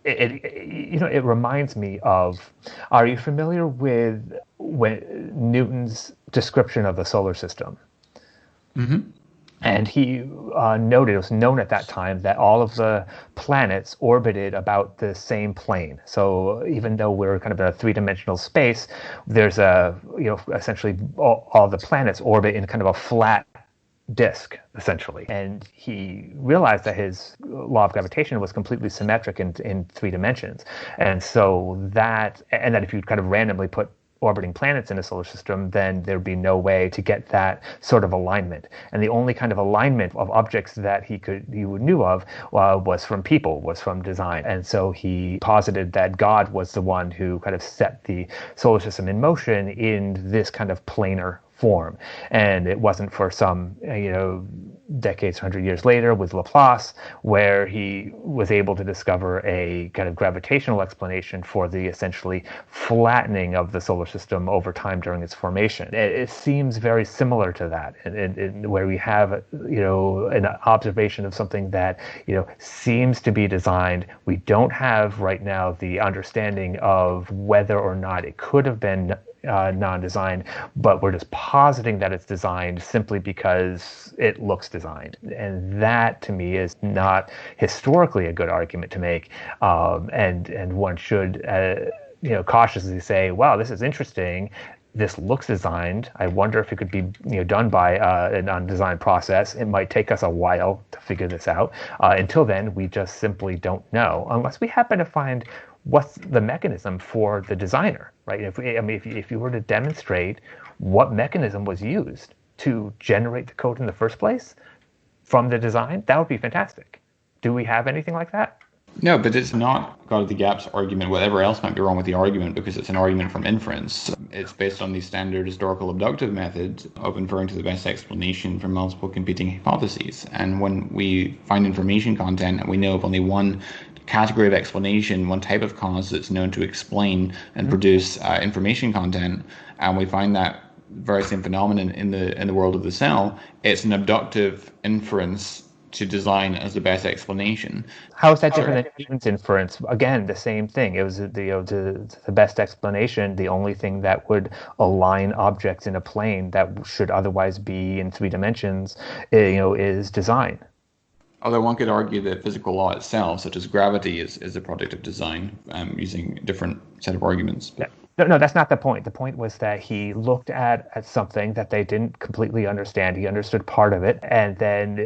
It reminds me of, are you familiar with Newton's description of the solar system? Mm-hmm. And he noted, it was known at that time, that all of the planets orbited about the same plane. So even though we're kind of in a three-dimensional space, there's essentially all the planets orbit in kind of a flat disk, essentially. And he realized that his law of gravitation was completely symmetric in 3 dimensions. And so that if you kind of randomly put orbiting planets in a solar system, then there'd be no way to get that sort of alignment. And the only kind of alignment of objects that he knew of was from people, was from design. And so he posited that God was the one who kind of set the solar system in motion in this kind of planar form. And it wasn't for some, decades, 100 years later with Laplace, where he was able to discover a kind of gravitational explanation for the essentially flattening of the solar system over time during its formation. It seems very similar to that, where we have, an observation of something that, seems to be designed. We don't have right now the understanding of whether or not it could have been non-designed, but we're just positing that it's designed simply because it looks designed. And that, to me, is not historically a good argument to make. And one should, cautiously say, wow, this is interesting. This looks designed. I wonder if it could be done by an undesigned process. It might take us a while to figure this out. Until then, we just simply don't know, unless we happen to find what's the mechanism for the designer, right? If you were to demonstrate what mechanism was used to generate the code in the first place from the design, that would be fantastic. Do we have anything like that? No, but it's not God of the gaps argument, whatever else might be wrong with the argument, because it's an argument from inference. it's based on the standard historical abductive method of inferring to the best explanation from multiple competing hypotheses. And when we find information content and we know of only one category of explanation, one type of cause that's known to explain and produce information content, and we find that very same phenomenon in the world of the cell, it's an abductive inference to design as the best explanation. How is that different than Newton's inference? Again, the same thing. It was the best explanation. The only thing that would align objects in a plane that should otherwise be in 3 dimensions, is design. Although one could argue that physical law itself, such as gravity, is a product of design, using a different set of arguments. Yeah. No, that's not the point. The point was that he looked at something that they didn't completely understand. He understood part of it, and then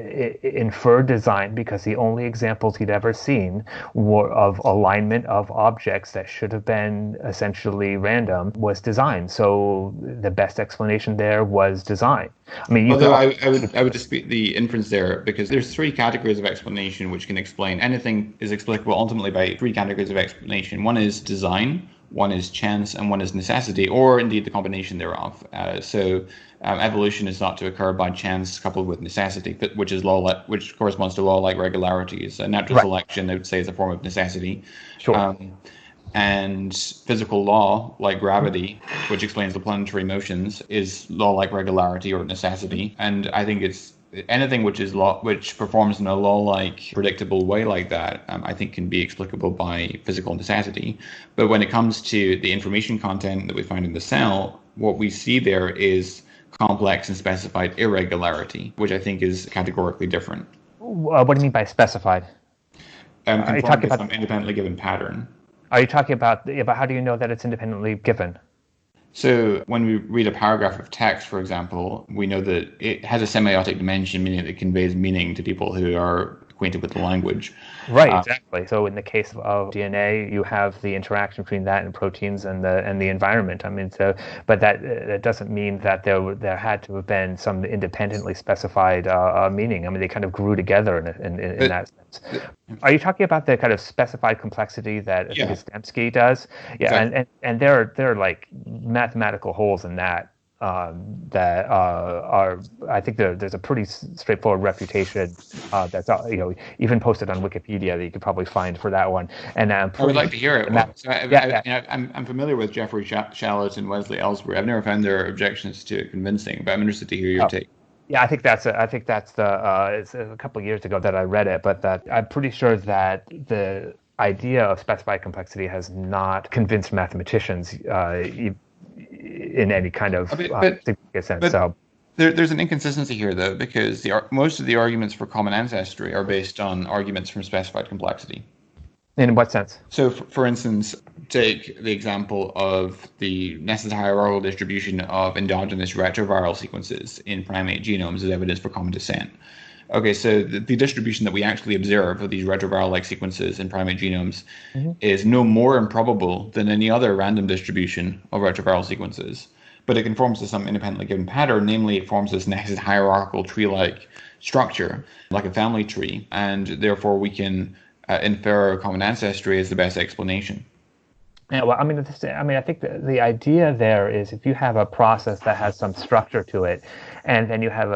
inferred design because the only examples he'd ever seen were of alignment of objects that should have been essentially random was design. So the best explanation there was design. I mean, I would dispute the inference there, because there's 3 categories of explanation which can explain anything is explicable ultimately by 3 categories of explanation. One is design, one is chance, and one is necessity, or indeed the combination thereof. Evolution is thought to occur by chance coupled with necessity, which corresponds to law-like regularities. Natural selection, I would say, is a form of necessity. Sure. And physical law, like gravity, which explains the planetary motions, is law-like regularity or necessity. And I think it's anything which performs in a law-like, predictable way like that, I think can be explicable by physical necessity. But when it comes to the information content that we find in the cell, what we see there is complex and specified irregularity, which I think is categorically different. What do you mean by specified? Conforming to some independently given pattern. Are you talking about how do you know that it's independently given? So when we read a paragraph of text, for example, we know that it has a semiotic dimension, meaning that it conveys meaning to people who are acquainted with the language. Right, exactly. So in the case of DNA, you have the interaction between that and proteins and the environment. I mean, but that doesn't mean that there had to have been some independently specified meaning. I mean, they kind of grew together in that sense. Are you talking about the kind of specified complexity that Dembski does? Yeah, exactly. and there are like mathematical holes in that. That are, I think there's a pretty straightforward refutation that's even posted on Wikipedia that you could probably find for that one. And I would like to hear it. I'm familiar with Jeffrey Shallot and Wesley Ellsbury. I've never found their objections to it convincing, but I'm interested to hear your take. Yeah, I think that's it's a couple of years ago that I read it, but that I'm pretty sure that the idea of specified complexity has not convinced mathematicians in any kind of significant sense. So there's an inconsistency here, though, because most of the arguments for common ancestry are based on arguments from specified complexity. In what sense? So, for instance, take the example of the necessary hierarchical distribution of endogenous retroviral sequences in primate genomes as evidence for common descent. Okay, so the distribution that we actually observe of these retroviral-like sequences in primate genomes is no more improbable than any other random distribution of retroviral sequences. But it conforms to some independently given pattern, namely it forms this nested hierarchical tree-like structure, like a family tree, and therefore we can infer common ancestry as the best explanation. Yeah, well, I think the idea there is if you have a process that has some structure to it, and then you have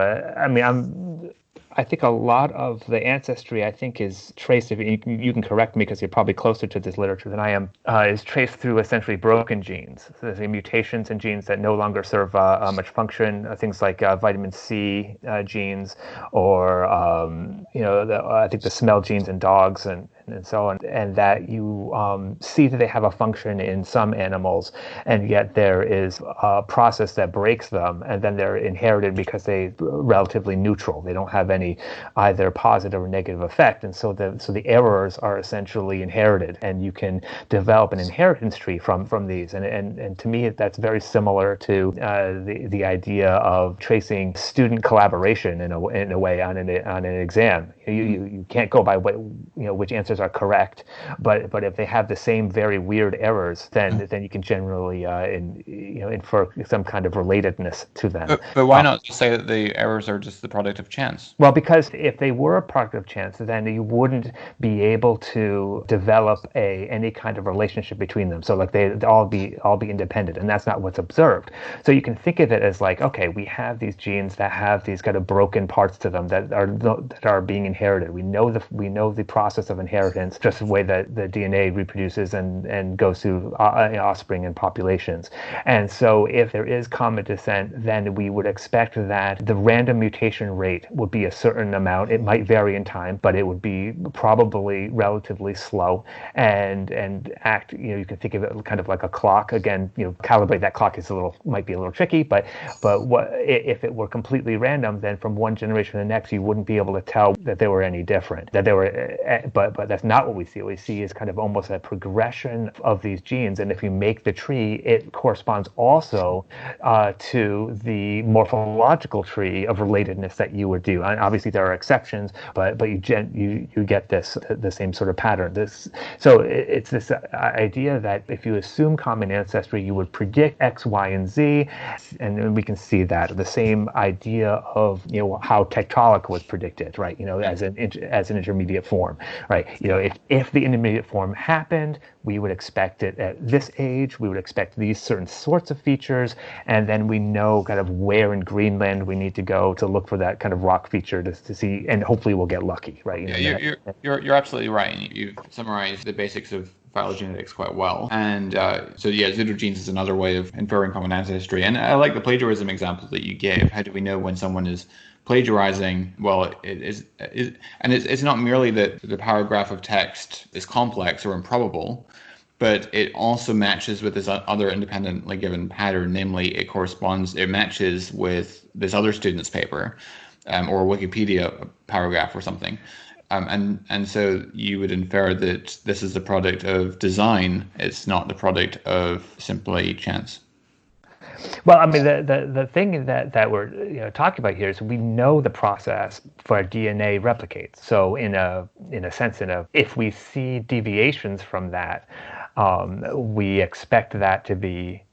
I think a lot of the ancestry, I think, is traced, if you can correct me because you're probably closer to this literature than I am, is traced through essentially broken genes. So there's mutations in genes that no longer serve much function, things like vitamin C genes, or, I think the smell genes in dogs and so on, and that you see that they have a function in some animals, and yet there is a process that breaks them, and then they're inherited because they're relatively neutral. They don't have any either positive or negative effect, and so the errors are essentially inherited, and you can develop an inheritance tree from these. And to me, that's very similar to the idea of tracing student collaboration in a way on an exam. You can't go by which answers are correct, but if they have the same very weird errors, then you can generally infer some kind of relatedness to them. But why not just say that the errors are just the product of chance? Well, because if they were a product of chance, then you wouldn't be able to develop any kind of relationship between them. So like they'd all be independent, and that's not what's observed. So you can think of it as like, okay, we have these genes that have these kind of broken parts to them that are being inherited. We know the process of inheritance, just the way that the DNA reproduces and goes through offspring and populations. And so if there is common descent, then we would expect that the random mutation rate would be a certain amount. It might vary in time, but it would be probably relatively slow and act, you can think of it kind of like a clock. Again, calibrate that clock might be a little tricky, but what if it were completely random, then from one generation to the next, you wouldn't be able to tell that they were any different. But that's not what we see. What we see is kind of almost a progression of these genes, and if you make the tree, it corresponds also to the morphological tree of relatedness that you would do. And obviously there are exceptions, but you get the same sort of pattern. So it's this idea that if you assume common ancestry, you would predict X, Y, and Z, and we can see that the same idea of how Tiktaalik was predicted, right? As an intermediate form, right? If the intermediate form happened, we would expect it at this age. We would expect these certain sorts of features, and then we know kind of where in Greenland we need to go to look for that kind of rock feature to see, and hopefully we'll get lucky, right? You're absolutely right. You've summarized the basics of phylogenetics quite well. And pseudogenes is another way of inferring common ancestry. And I like the plagiarism example that you gave. How do we know when someone is plagiarizing? Well, it's not merely that the paragraph of text is complex or improbable, but it also matches with this other independently given pattern, namely it matches with this other student's paper or a Wikipedia paragraph or something. And so you would infer that this is the product of design. It's not the product of simply chance. Well, I mean, the thing that we're talking about here is we know the process for DNA replicates. So in a sense, if we see deviations from that, we expect that to be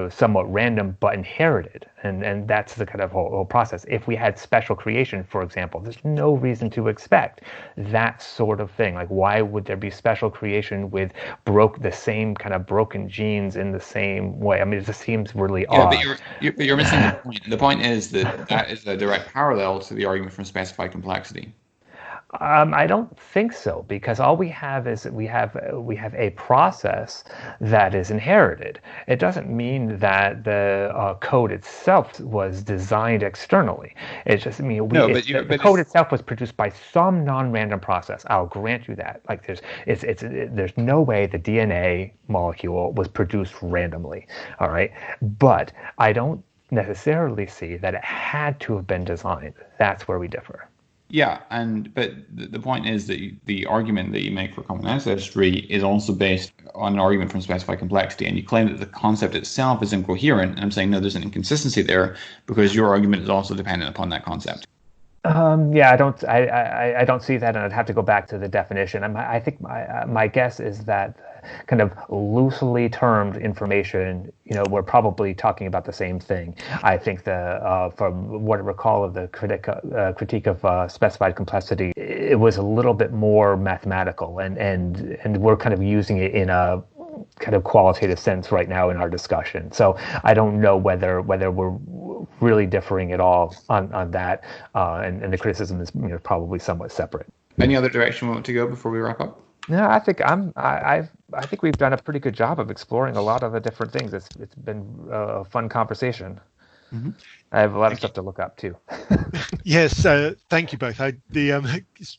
somewhat random but inherited, and that's the kind of whole process. If we had special creation, for example, there's no reason to expect that sort of thing. Like, why would there be special creation with the same kind of broken genes in the same way? I mean, it just seems really odd. But you're missing the point. The point is that is a direct parallel to the argument from specified complexity. I don't think so, because all we have is we have a process that is inherited. It doesn't mean that the code itself was designed externally. It's just the code itself was produced by some non-random process. I'll grant you that. Like there's no way the DNA molecule was produced randomly. All right, but I don't necessarily see that it had to have been designed. That's where we differ. Yeah, but the point is that the argument that you make for common ancestry is also based on an argument from specified complexity, and you claim that the concept itself is incoherent. And I'm saying no, there's an inconsistency there because your argument is also dependent upon that concept. I don't see that, and I'd have to go back to the definition. I think my guess is that kind of loosely termed information, we're probably talking about the same thing. I think from what I recall of the critique of specified complexity, it was a little bit more mathematical, and we're kind of using it in a kind of qualitative sense right now in our discussion. So I don't know whether we're really differing at all on that, and the criticism is probably somewhat separate. Any other direction we want to go before we wrap up? No, I think I think we've done a pretty good job of exploring a lot of the different things. It's been a fun conversation. Mm-hmm. I have a lot of stuff to look up too. Yes, thank you both.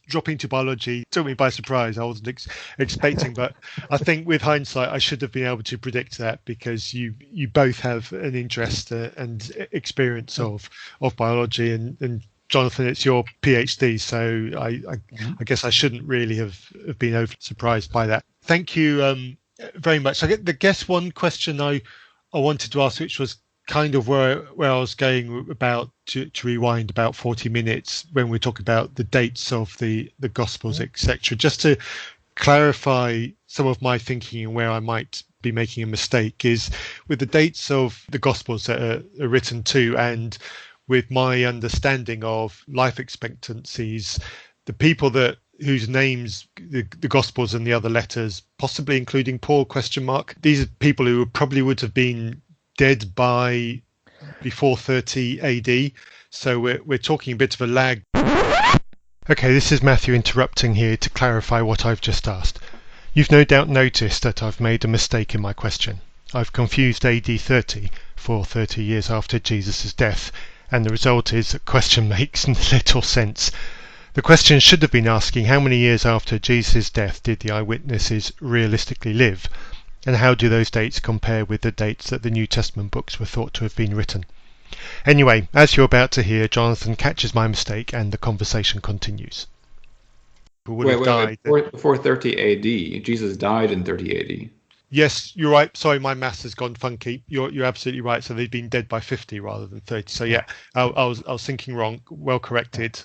Dropping to biology took me by surprise. I wasn't expecting, but I think with hindsight, I should have been able to predict that because you both have an interest and experience of biology, and Jonathan, it's your PhD, so I guess I shouldn't really have been over surprised by that. Thank you very much. I guess one question I wanted to ask, which was kind of where I was going about to rewind about 40 minutes when we're talking about the dates of the Gospels, etc., just to clarify some of my thinking and where I might be making a mistake, is with the dates of the Gospels that are written to and with my understanding of life expectancies, the people whose names the Gospels and the other letters, possibly including Paul ? These are people who probably would have been dead by before 30 AD. So we're talking a bit of a lag. Okay, this is Matthew interrupting here to clarify what I've just asked. You've no doubt noticed that I've made a mistake in my question. I've confused AD 30 for 30 years after Jesus' death, and the result is the question makes little sense. The question should have been asking how many years after Jesus' death did the eyewitnesses realistically live, and how do those dates compare with the dates that the New Testament books were thought to have been written. Anyway, as you're about to hear, Jonathan catches my mistake and the conversation continues. Wait. Before 30 AD, Jesus died in 30 AD. Yes, you're right. Sorry, my maths has gone funky. You're absolutely right. So they'd been dead by 50 rather than 30. So yeah, I was thinking wrong. Well corrected.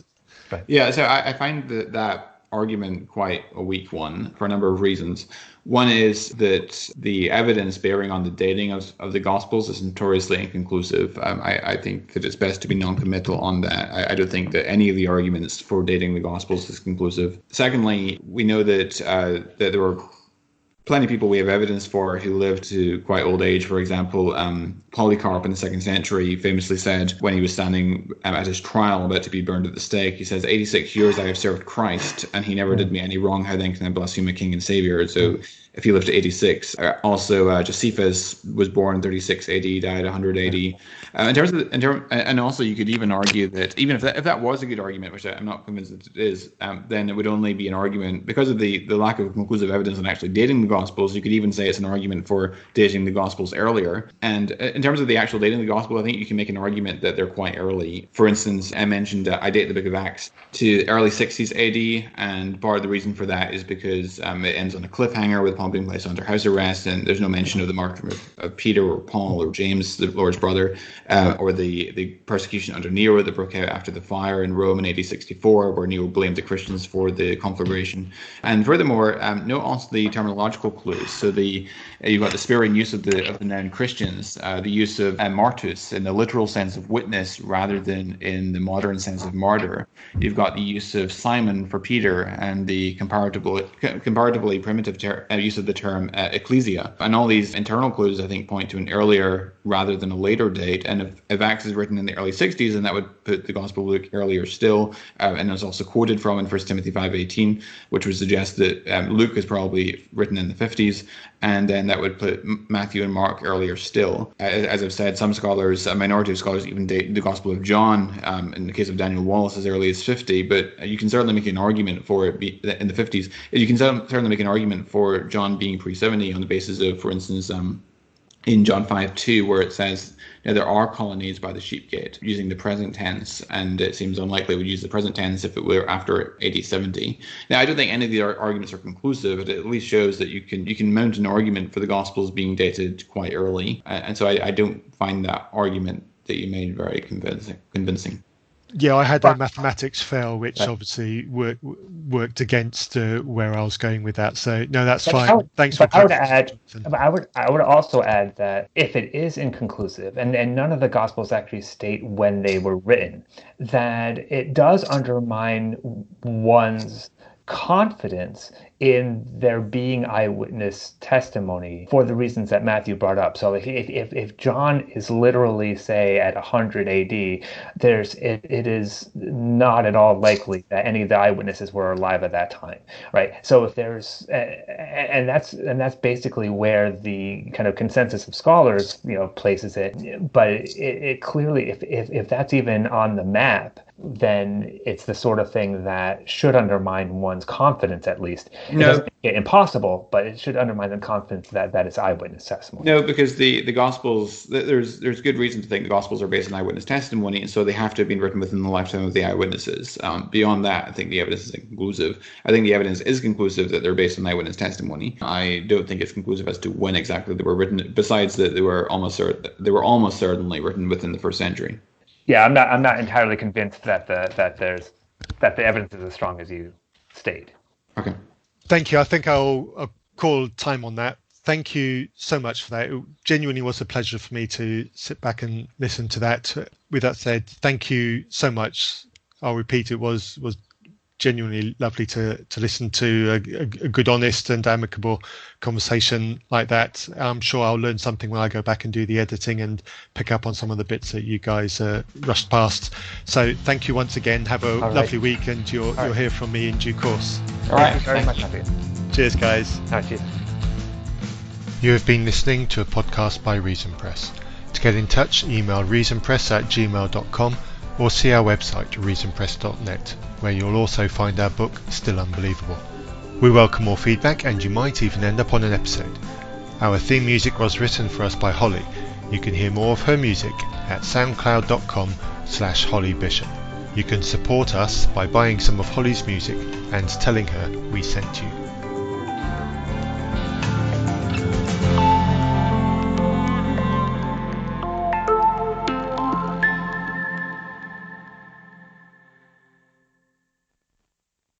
Right. Yeah, so I find that argument quite a weak one for a number of reasons. One is that the evidence bearing on the dating of the Gospels is notoriously inconclusive. I think that it's best to be non-committal on that. I don't think that any of the arguments for dating the Gospels is conclusive. Secondly, we know that that there were plenty of people we have evidence for who lived to quite old age. For example, Polycarp in the 2nd century famously said when he was standing at his trial about to be burned at the stake, he says, 86 years I have served Christ and he never did me any wrong. How then can I blaspheme a king and savior? So if he lived to 86. Also, Josephus was born in 36 AD, died 100 AD. And also you could even argue that even if that was a good argument, which I'm not convinced that it is, then it would only be an argument because of the lack of conclusive evidence on actually dating the Gospels. You could even say it's an argument for dating the Gospels earlier. And in terms of the actual dating of the Gospel, I think you can make an argument that they're quite early. For instance, I mentioned I date the Book of Acts to early 60s AD, and part of the reason for that is because it ends on a cliffhanger with Paul being placed under house arrest, and there's no mention of the martyrdom of Peter or Paul or James, the Lord's brother, or the persecution under Nero that broke out after the fire in Rome in AD 64, where Nero blamed the Christians for the conflagration. And furthermore, note also the terminological clues. So you've got the sparing use of the noun Christians, the use of martus in the literal sense of witness rather than in the modern sense of martyr. You've got the use of Simon for Peter and the comparatively primitive use of the term ecclesia. And all these internal clues, I think, point to an earlier rather than a later date. And if Acts is written in the early 60s, then that would put the Gospel of Luke earlier still. And it's also quoted from in 1 Timothy 5:18, which would suggest that Luke is probably written in the 50s. And then that would put Matthew and Mark earlier still. As I've said, some scholars, a minority of scholars, even date the Gospel of John, in the case of Daniel Wallace, as early as 50. But you can certainly make an argument for it in the 50s. You can certainly make an argument for John being pre-70 on the basis of, for instance, in John 5:2, where it says, now there are colonnades by the sheep gate, using the present tense, and it seems unlikely we would use the present tense if it were after AD 70. Now, I don't think any of the arguments are conclusive, but it at least shows that you can mount an argument for the Gospels being dated quite early, and so I don't find that argument that you made very convincing. Yeah, I had a mathematics fail, which obviously worked against where I was going with that. So no, that's fine. Thanks for clarifying. I would also add that if it is inconclusive, and none of the Gospels actually state when they were written, that it does undermine one's confidence in there being eyewitness testimony for the reasons that Matthew brought up. So if John is literally, say, at 100 AD, it is not at all likely that any of the eyewitnesses were alive at that time, right? So if there's and that's basically where the kind of consensus of scholars, places it. But it clearly, if that's even on the map, then it's the sort of thing that should undermine one's confidence, at least. It doesn't make it impossible, but it should undermine the confidence that it's eyewitness testimony. No, because the Gospels, there's good reason to think the Gospels are based on eyewitness testimony, and so they have to have been written within the lifetime of the eyewitnesses. Beyond that, I think the evidence is inconclusive. I think the evidence is conclusive that they're based on eyewitness testimony. I don't think it's conclusive as to when exactly they were written, besides that they were almost certainly written within the 1st century. Yeah, I'm not entirely convinced that the evidence is as strong as you state. Okay. Thank you. I think I'll call time on that. Thank you so much for that. It genuinely was a pleasure for me to sit back and listen to that. with that said, thank you so much. I'll repeat, it was genuinely lovely to listen to a good, honest and amicable conversation like that. I'm sure I'll learn something when I go back and do the editing and pick up on some of the bits that you guys rushed past. So thank you once again. Have a lovely week, and you'll hear from me in due course. All right. Thank you very much, Matthew. Cheers, guys. All right, cheers. You have been listening to a podcast by Reason Press. To get in touch, email reasonpress@gmail.com or see our website reasonpress.net, where you'll also find our book Still Unbelievable. We welcome all feedback, and you might even end up on an episode. Our theme music was written for us by Holly. You can hear more of her music at soundcloud.com/hollybishop. You can support us by buying some of Holly's music and telling her we sent you.